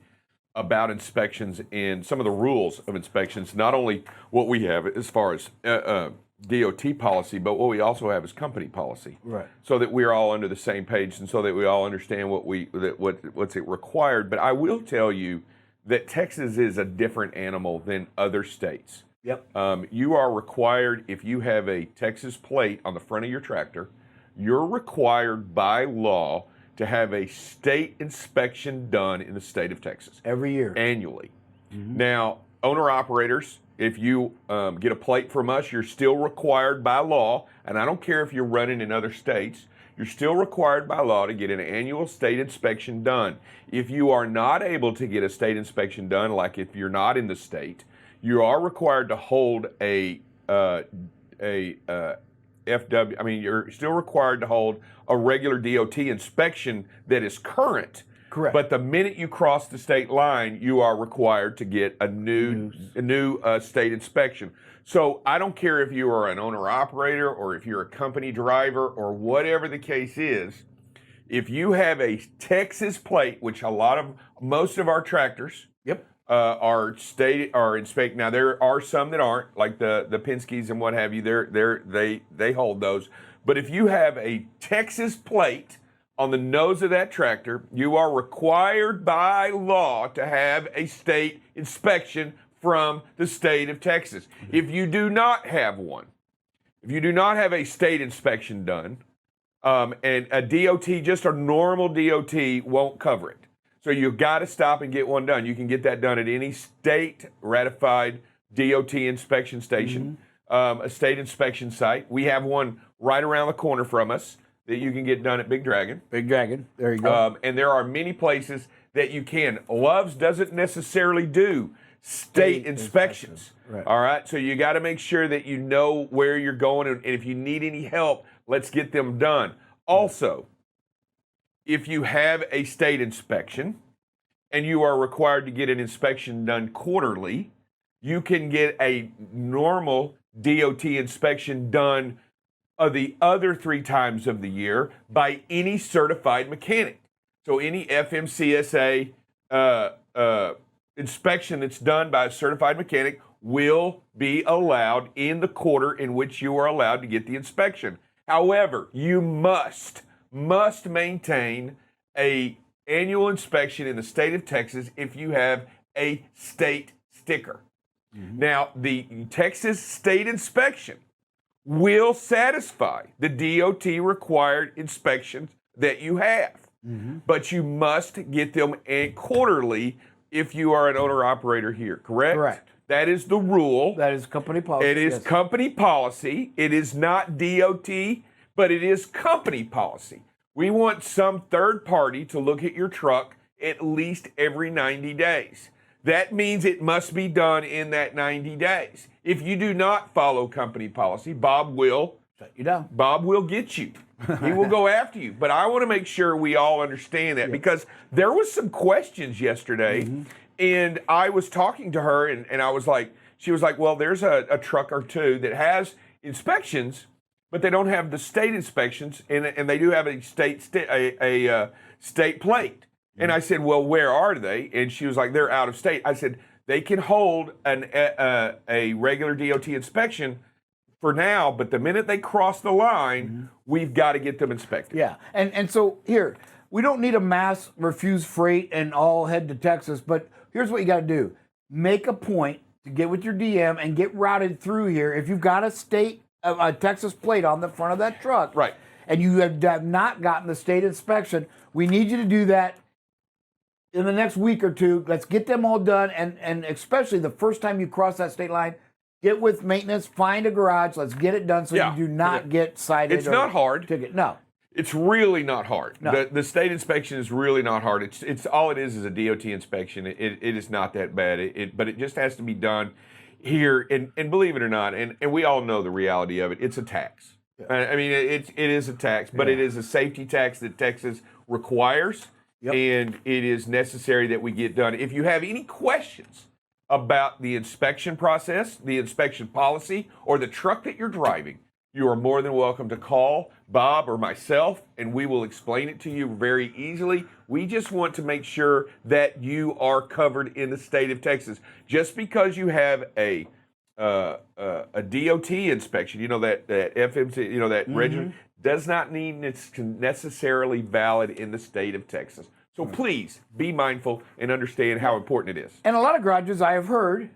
about inspections and some of the rules of inspections, not only what we have as far as DOT policy, but what we also have is company policy. Right. So that we're all under the same page and so that we all understand what's it required. But I will tell you that Texas is a different animal than other states. Yep. You are required, if you have a Texas plate on the front of your tractor, you're required by law to have a state inspection done in the state of Texas. Every year. Annually. Now, owner-operators, if you get a plate from us, you're still required by law, and I don't care if you're running in other states, you're still required by law to get an annual state inspection done. If you are not able to get a state inspection done, like if you're not in the state, you are required to hold you're still required to hold a regular DOT inspection that is current. Correct. But the minute you cross the state line, you are required to get a new state inspection. So I don't care if you are an owner-operator or if you're a company driver or whatever the case is, if you have a Texas plate, which most of our tractors are inspected. Now there are some that aren't, like the Penske's and what have you. They hold those. But if you have a Texas plate on the nose of that tractor, you are required by law to have a state inspection from the state of Texas. If you do not have one, if you do not have a state inspection done, and a DOT, just a normal DOT, won't cover it. So you've got to stop and get one done. You can get that done at any state-ratified DOT inspection station, a state inspection site. We have one right around the corner from us that you can get done at Big Dragon. Big Dragon. There you go. And there are many places that you can. Love's doesn't necessarily do state inspections. Right. All right. So you got to make sure that you know where you're going. And if you need any help, let's get them done. Also, if you have a state inspection and you are required to get an inspection done quarterly, you can get a normal DOT inspection done the other 3 times of the year by any certified mechanic. So any FMCSA inspection that's done by a certified mechanic will be allowed in the quarter in which you are allowed to get the inspection. However, you must maintain a annual inspection in the state of Texas if you have a state sticker. Now, the Texas state inspection will satisfy the DOT required inspections that you have. But you must get them quarterly if you are an owner-operator here, correct? Correct. That is the rule. That is company policy. It is company policy. It is not DOT, but it is company policy. We want some third party to look at your truck at least every 90 days. That means it must be done in that 90 days. If you do not follow company policy, Bob will shut you down. Bob will get you. He will go after you. But I want to make sure we all understand that because there was some questions yesterday, and I was talking to her, and I was like, she was like, well, there's a truck or two that has inspections, but they don't have the state inspections, and they do have a state plate. And I said, well, where are they? And she was like, they're out of state. I said, they can hold a regular DOT inspection for now, but the minute they cross the line, we've got to get them inspected. Yeah, and so here, we don't need a mass refuse freight and all head to Texas, but here's what you got to do. Make a point to get with your DM and get routed through here. If you've got a Texas plate on the front of that truck, Right. and you have not gotten the state inspection, we need you to do that in the next week or two. Let's get them all done, and especially the first time you cross that state line, get with maintenance, find a garage, let's get it done so you do not get cited. It's not hard. Ticket. No. It's really not hard. No. The state inspection is really not hard. It's all it is a DOT inspection. It is not that bad. But it just has to be done here. And believe it or not, and we all know the reality of it. It's a tax. I mean, it is a tax, but it is a safety tax that Texas requires, and it is necessary that we get done. If you have any questions about the inspection process, the inspection policy, or the truck that you're driving, you are more than welcome to call Bob or myself, and we will explain it to you very easily. We just want to make sure that you are covered in the state of Texas. Just because you have a DOT inspection, that FMC, that register, does not mean it's necessarily valid in the state of Texas. So please be mindful and understand how important it is. And a lot of garages, I have heard,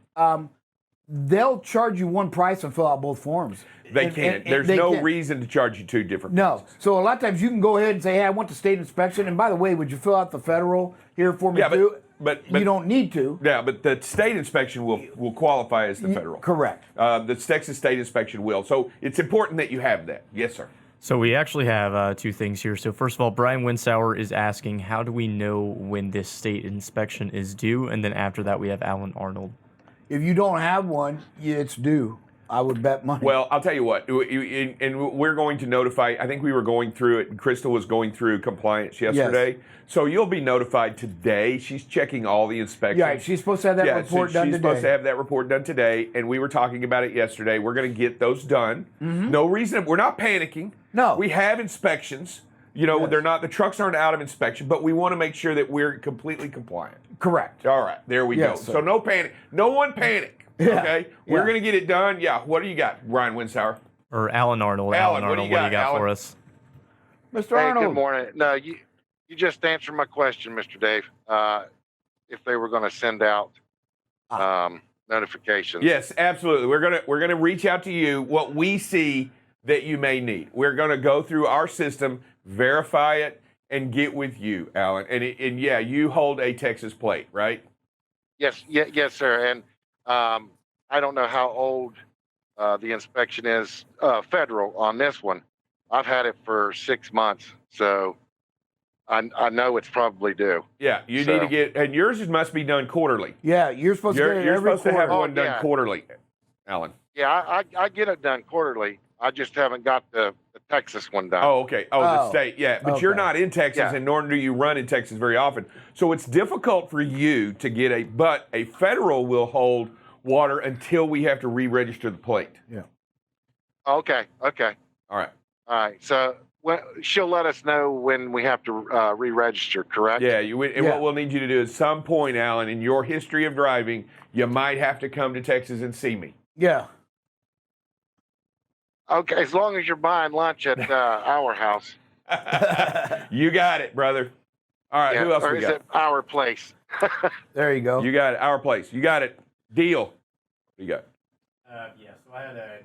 they'll charge you one price and fill out both forms. They can't. There's no reason to charge you two different prices. So a lot of times you can go ahead and say, hey, I want the state inspection. And by the way, would you fill out the federal here for me too? But you don't need to. Yeah, but the state inspection will qualify as the federal. Correct. The Texas state inspection will. So it's important that you have that. Yes, sir. So we actually have two things here. So first of all, Brian Winsauer is asking, how do we know when this state inspection is due? And then after that, we have Alan Arnold. If you don't have one, it's due. I would bet money. Well, I'll tell you what, and we're going to notify, I think we were going through it, and Crystal was going through compliance yesterday. Yes. So you'll be notified today. She's checking all the inspections. Yeah, she's supposed to have that report done today. She's supposed to have that report done today, and we were talking about it yesterday. We're going to get those done. No reason, we're not panicking. No. We have inspections. They're not, the trucks aren't out of inspection, but we want to make sure that we're completely compliant. Correct. All right, there we go. Sir. So no panic. No one panic. Yeah. Okay, we're going to get it done. Yeah, what do you got, Brian Winsauer? Or Alan Arnold. Alan, Arnold, what do you got for us? Mr. Hey, Arnold. good morning. No, you just answered my question, Mr. Dave. If they were going to send out notifications. Yes, absolutely. We're gonna reach out to you. What we see that you may need. We're going to go through our system, verify it, and get with you, Alan. And yeah, you hold a Texas plate, right? Yes, sir. And I don't know how old the inspection is federal on this one. I've had it for 6 months, so I know it's probably due. Yeah, you need to get, and yours must be done quarterly. Yeah, you're supposed to get it You're every supposed to have quarter. one done quarterly, Alan. Yeah, I get it done quarterly. I just haven't got the Texas one done. Oh, okay. The state. Yeah, but you're not in Texas, Yeah. and nor do you run in Texas very often. So it's difficult for you to get but a federal will hold water until we have to re-register the plate. Yeah. Okay. All right. So she'll let us know when we have to re-register, correct? Yeah. What we'll need you to do at some point, Alan, in your history of driving, you might have to come to Texas and see me. Yeah. Okay, as long as you're buying lunch at our house. You got it, brother. All right, who else or we is got? it our place? There you go. You got it, our place. You got it. Deal. What you got? So I had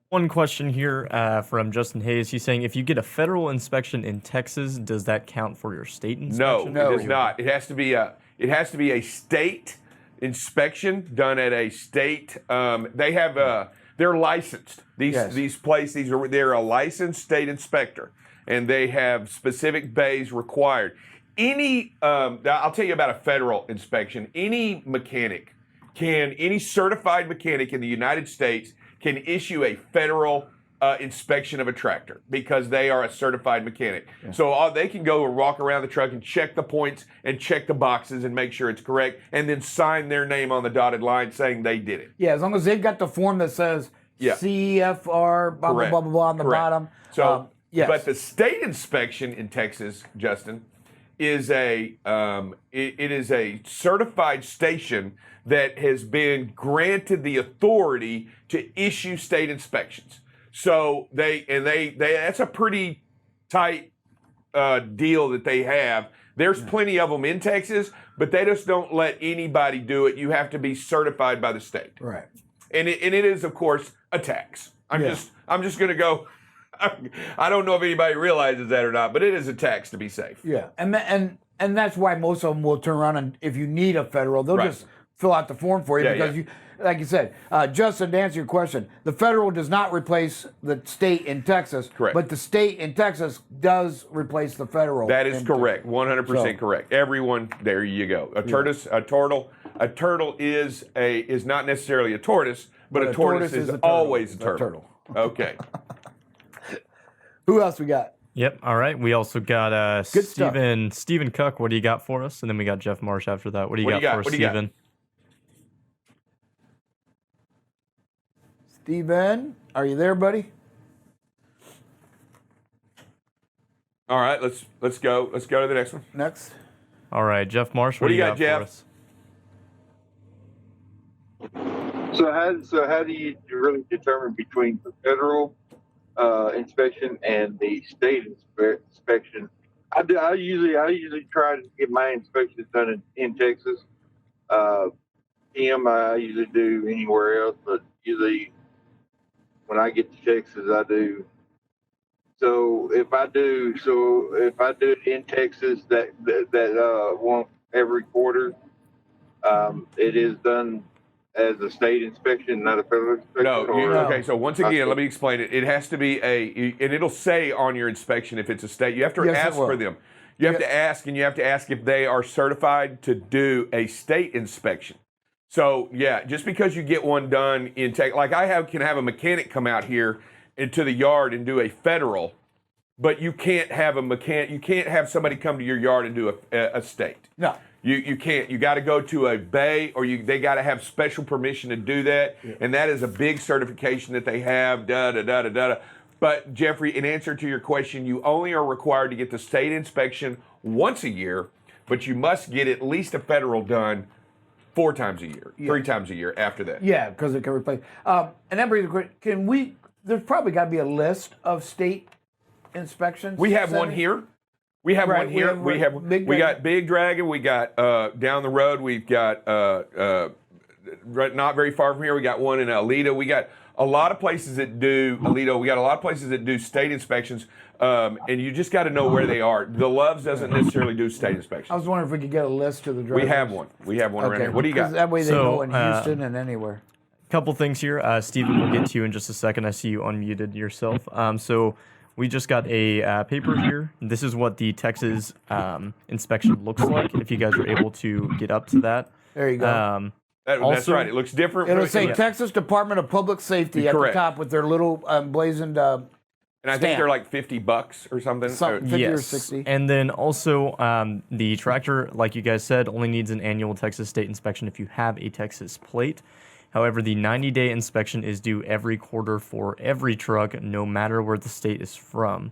one question here from Justin Hayes. He's saying, if you get a federal inspection in Texas, does that count for your state inspection? No, it does not. It has to be a state inspection done at a state. They have they're licensed. These places they're a licensed state inspector, and they have specific bays required. I'll tell you about a federal inspection. Any certified mechanic in the United States can issue a federal inspection of a tractor because they are a certified mechanic. Yeah. So they can go and walk around the truck and check the points and check the boxes and make sure it's correct, and then sign their name on the dotted line saying they did it. Yeah, as long as they've got the form that says CFR, blah, blah, blah, blah, on the bottom. So, yes. But the state inspection in Texas, Justin, is it is a certified station that has been granted the authority to issue state inspections. So that's a pretty tight deal that they have. There's plenty of them in Texas, but they just don't let anybody do it. You have to be certified by the state. Right. And it is, of course, a tax. I'm just going to go. I don't know if anybody realizes that or not, but it is a tax to be safe. Yeah, and that's why most of them will turn around and if you need a federal, they'll just fill out the form for you because you, like you said, Justin, to answer your question, the federal does not replace the state in Texas. Correct. But the state in Texas does replace the federal. That is correct. 100% correct. Everyone, there you go. A turtle is not necessarily a tortoise, but a tortoise is always a turtle. Okay. Who else we got? Yep. All right. We also got Stephen Cook. What do you got for us? And then we got Jeff Marsh after that. What do you got for us, Stephen? Steven, are you there, buddy? All right, let's go. Let's go to the next one. Next. All right, Jeff Marsh, What do you got, for Jeff? us? So how do you really determine between the federal inspection and the state inspection? I usually try to get my inspections done in Texas. I usually do anywhere else, but usually when I get to Texas, I do. So if I do it in Texas, that one every quarter, it is done as a state inspection, not a federal inspection. Okay. So once again, let me explain it. It has to be and it'll say on your inspection if it's a state. You have to ask for them. You have to ask, and you have to ask if they are certified to do a state inspection. So yeah, just because you get one done in Texas, like can have a mechanic come out here into the yard and do a federal, but you can't have you can't have somebody come to your yard and do a state. No. You can't. You got to go to a bay, or they got to have special permission to do that, and that is a big certification that they have. But Jeffrey, in answer to your question, you only are required to get the state inspection once a year, but you must get at least a federal done 4 times a year, 3 times a year after that. Yeah, because it can replace. And that brings a question. There's probably got to be a list of state inspections. We have one here. We have one here. We got Big Dragon. We got down the road. We've got not very far from here. We got one in Alito. We got a lot of places that do Alito. We got a lot of places that do state inspections, and you just got to know where they are. The Loves doesn't necessarily do state inspections. I was wondering if we could get a list of the drivers. We have one. We have one around here. What do you got? That way they know in Houston and anywhere. Couple things here. Stephen, we'll get to you in just a second. I see you unmuted yourself. So we just got a paper here. This is what the Texas inspection looks like, if you guys are able to get up to that. There you go. That's right. It looks different. It'll say Texas Department of Public Safety at the top with their little blazoned and I think they're like $50 or something. 50 or 60. And then also the tractor, like you guys said, only needs an annual Texas state inspection if you have a Texas plate. However, the 90-day inspection is due every quarter for every truck, no matter where the state is from,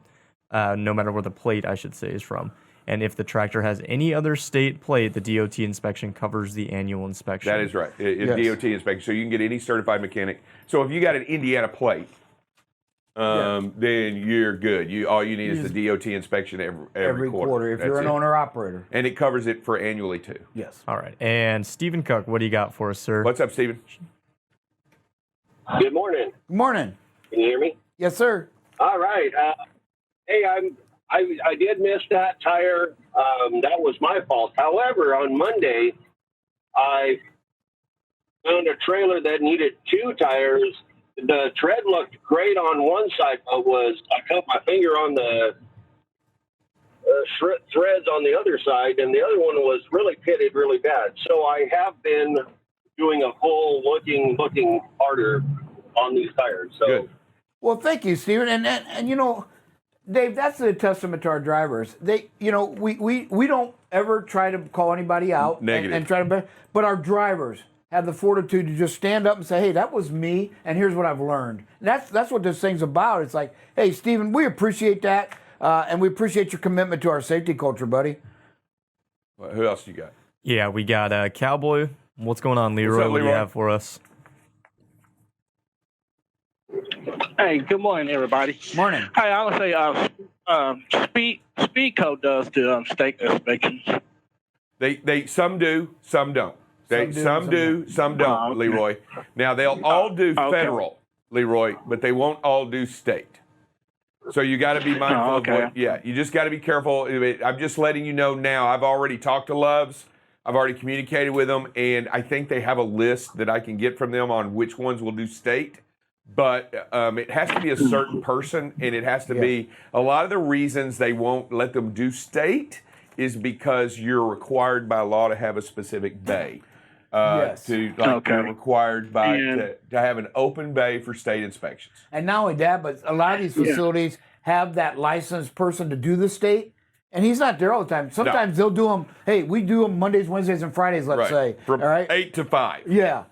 no matter where the plate, I should say, is from. And if the tractor has any other state plate, the DOT inspection covers the annual inspection. That is right. DOT inspection. So you can get any certified mechanic. So if you got an Indiana plate, then you're good. All you need is the DOT inspection every quarter. If you're an owner-operator. And it covers it for annually, too. Yes. All right. And Stephen Cook, what do you got for us, sir? What's up, Stephen? Good morning. Good morning. Can you hear me? Yes, sir. All right. Hey, I did miss that tire. That was my fault. However, on Monday, I found a trailer that needed 2 tires. The tread looked great on one side, but I cut my finger on the threads on the other side, and the other one was really pitted really bad. So I have been doing a full looking harder on these tires. So. Good. Well, thank you, Stephen. And you know, Dave, that's a testament to our drivers. We don't ever try to call anybody out and try to, but our drivers have the fortitude to just stand up and say, "Hey, that was me, and here's what I've learned." And that's what this thing's about. It's like, "Hey, Stephen, we appreciate that, and we appreciate your commitment to our safety culture, buddy." Well, who else you got? Yeah, we got Cowboy. What's going on, Leroy? What's up, What do you Leroy? have for us? Hey, good morning, everybody. Morning. Hey, I would say speed code does the state inspections. They some do, some don't. Some do, some don't, okay. Leroy. Now they'll all do federal, Leroy, but they won't all do state. So you got to be mindful of what. Yeah, you just got to be careful. I'm just letting you know now. I've already talked to Loves. I've already communicated with them, and I think they have a list that I can get from them on which ones will do state. But it has to be a certain person, and it has to be a lot of the reasons they won't let them do state is because you're required by law to have a specific bay. You're required by to have an open bay for state inspections. And not only that, but a lot of these facilities have that licensed person to do the state, and he's not there all the time. Sometimes they'll do them. Hey, we do them Mondays, Wednesdays, and Fridays. Let's say from 8 to 5. Yeah.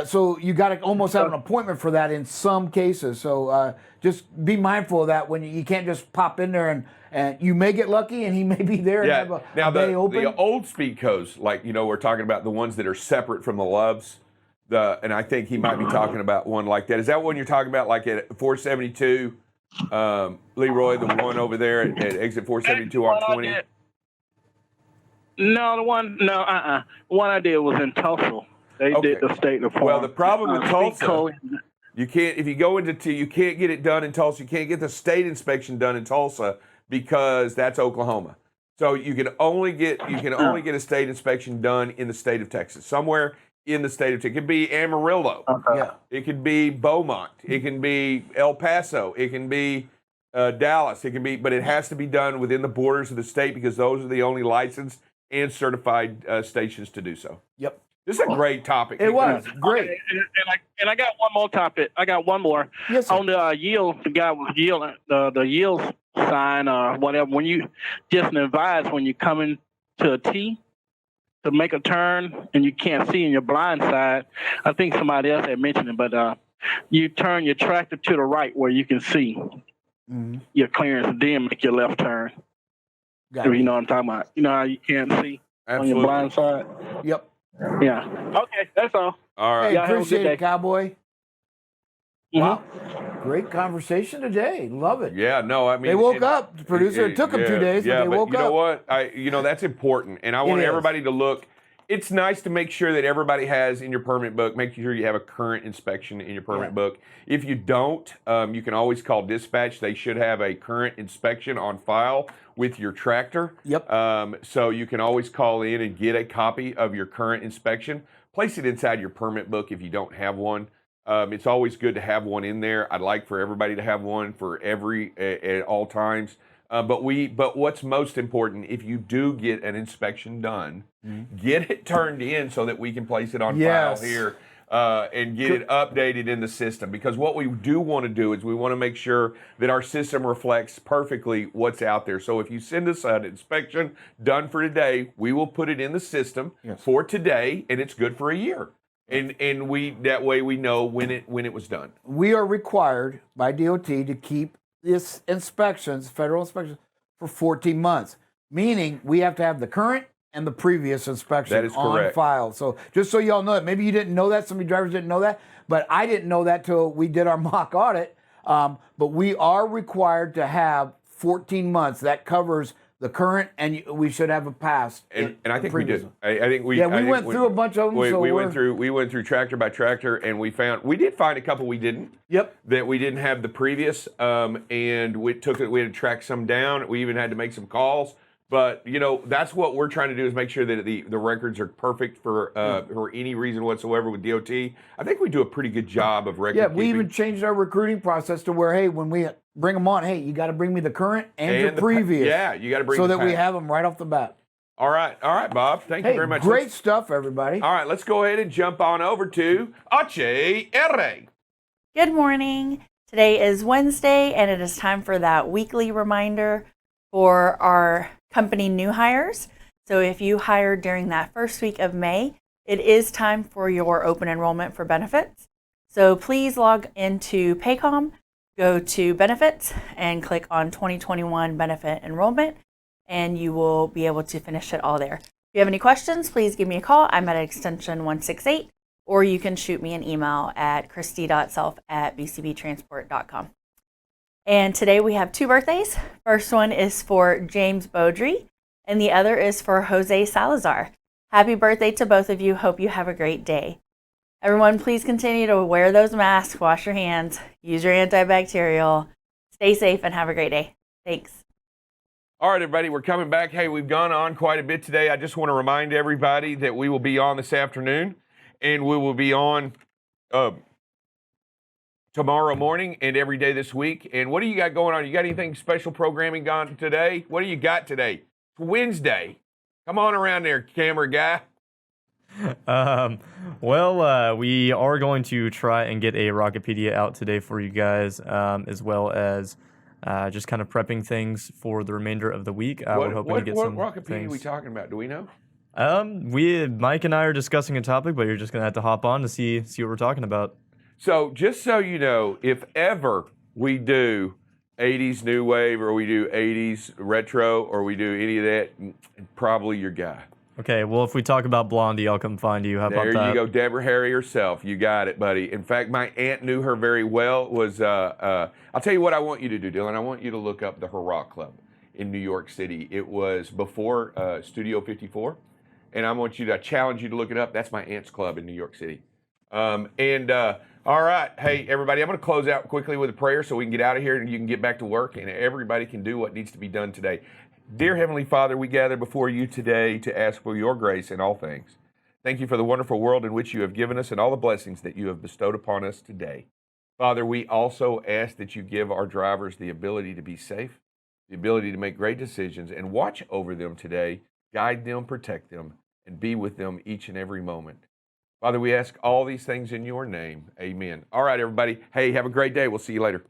So you got to almost have an appointment for that in some cases. So just be mindful of that when you can't just pop in there and you may get lucky and he may be there and have a bay open. The old speed codes, like, we're talking about the ones that are separate from the loves. And I think he might be talking about one like that. Is that one you're talking about, like at 472, Leroy, the one over there at exit 472 on 20? No, the one I did was in Tulsa. They did the state of Well, the problem with Tulsa, you can't, if you go into you can't get it done in Tulsa. You can't get the state inspection done in Tulsa because that's Oklahoma. So you can only get a state inspection done in the state of Texas, somewhere in the state of Texas. It could be Amarillo. Yeah. It could be Beaumont. It can be El Paso. It can be Dallas. It can be, but it has to be done within the borders of the state because those are the only licensed and certified stations to do so. Yep. This is a great topic. It was great. Okay, and I got one more topic. I got one more. Yes, sir. On the yield, the guy was yielding the yield sign or whatever. When you just advise when you come into a T to make a turn and you can't see in your blind side. I think somebody else had mentioned it, but you turn your tractor to the right where you can see your clearance, and then make your left turn. You know what I'm talking about? You know how you can't see on your blind side? Yep. Yeah. Okay, that's all. All right. Hey, Y'all have a good appreciate day. it, Cowboy. Wow. Great conversation today. Love it. Yeah, no, I mean, They woke up. The producer, it took them 2 days, but they woke you know up. what? That's important, and I want It is. everybody to look. It's nice to make sure that everybody has in your permit book, make sure you have a current inspection in your permit book. If you don't, you can always call dispatch. They should have a current inspection on file with your tractor. Yep. So you can always call in and get a copy of your current inspection. Place it inside your permit book if you don't have one. It's always good to have one in there. I'd like for everybody to have one for at all times. But what's most important, if you do get an inspection done, get it turned in so that we can place it on file here and get it updated in the system. Because what we do want to do is we want to make sure that our system reflects perfectly what's out there. So if you send us an inspection done for today, we will put it in the system for today, and it's good for a year. And that way we know when it was done. We are required by DOT to keep this federal inspections, for 14 months, meaning we have to have the current and the previous inspection That is on correct. file. So just so y'all know that, maybe you didn't know that, some of you drivers didn't know that, but I didn't know that till we did our mock audit. But we are required to have 14 months. That covers the current, and we should have a pass. And I think we previous did. one. I think we. Yeah, I we think went through a bunch of them. We went through tractor by tractor, and we did find a couple we didn't. Yep. That we didn't have the previous, and we had to track some down. We even had to make some calls. But that's what we're trying to do, is make sure that the records are perfect for any reason whatsoever with DOT. I think we do a pretty good job of record keeping. We even changed our recruiting process to where, hey, when we bring them on, hey, you got to bring me the current and your previous. You got to bring so the that we past. have them right off the bat. All right, Bob. Thank you very much. Great stuff, everybody. All right, let's go ahead and jump on over to HR. Good morning. Today is Wednesday, and it is time for that weekly reminder for our company new hires. So if you hired during that first week of May, it is time for your open enrollment for benefits. So please log into Paycom, go to benefits, and click on 2021 benefit enrollment, and you will be able to finish it all there. If you have any questions, please give me a call. I'm at extension 168, or you can shoot me an email at christy.self@bcbtransport.com. And today we have 2 birthdays. First one is for James Beaudry, and the other is for Jose Salazar. Happy birthday to both of you. Hope you have a great day. Everyone, please continue to wear those masks, wash your hands, use your antibacterial, stay safe, and have a great day. Thanks. All right, everybody, we're coming back. Hey, we've gone on quite a bit today. I just want to remind everybody that we will be on this afternoon, and we will be on tomorrow morning and every day this week. And what do you got going on? You got anything special programming on today? What do you got today? It's Wednesday. Come on around there, camera guy. We are going to try and get a Rockopedia out today for you guys, as well as just kind of prepping things for the remainder of the week. We're hoping to get some What Rockopedia things. are we talking about? Do we know? Mike and I are discussing a topic, but you're just gonna have to hop on to see what we're talking about. So just so you know, if ever we do 80s new wave or we do 80s retro or we do any of that, probably your guy. Okay, well, if we talk about Blondie, I'll come find you. How about There that? you go, Deborah Harry herself. You got it, buddy. In fact, my aunt knew her very well. I'll tell you what I want you to do, Dylan. I want you to look up the Hurrah Club in New York City. It was before Studio 54, and I challenge you to look it up. That's my aunt's club in New York City. All right, hey everybody, I'm going to close out quickly with a prayer so we can get out of here and you can get back to work and everybody can do what needs to be done today. Dear Heavenly Father, we gather before you today to ask for your grace in all things. Thank you for the wonderful world in which you have given us and all the blessings that you have bestowed upon us today. Father, we also ask that you give our drivers the ability to be safe, the ability to make great decisions, and watch over them today, guide them, protect them, and be with them each and every moment. Father, we ask all these things in your name. Amen. All right, everybody. Hey, have a great day. We'll see you later.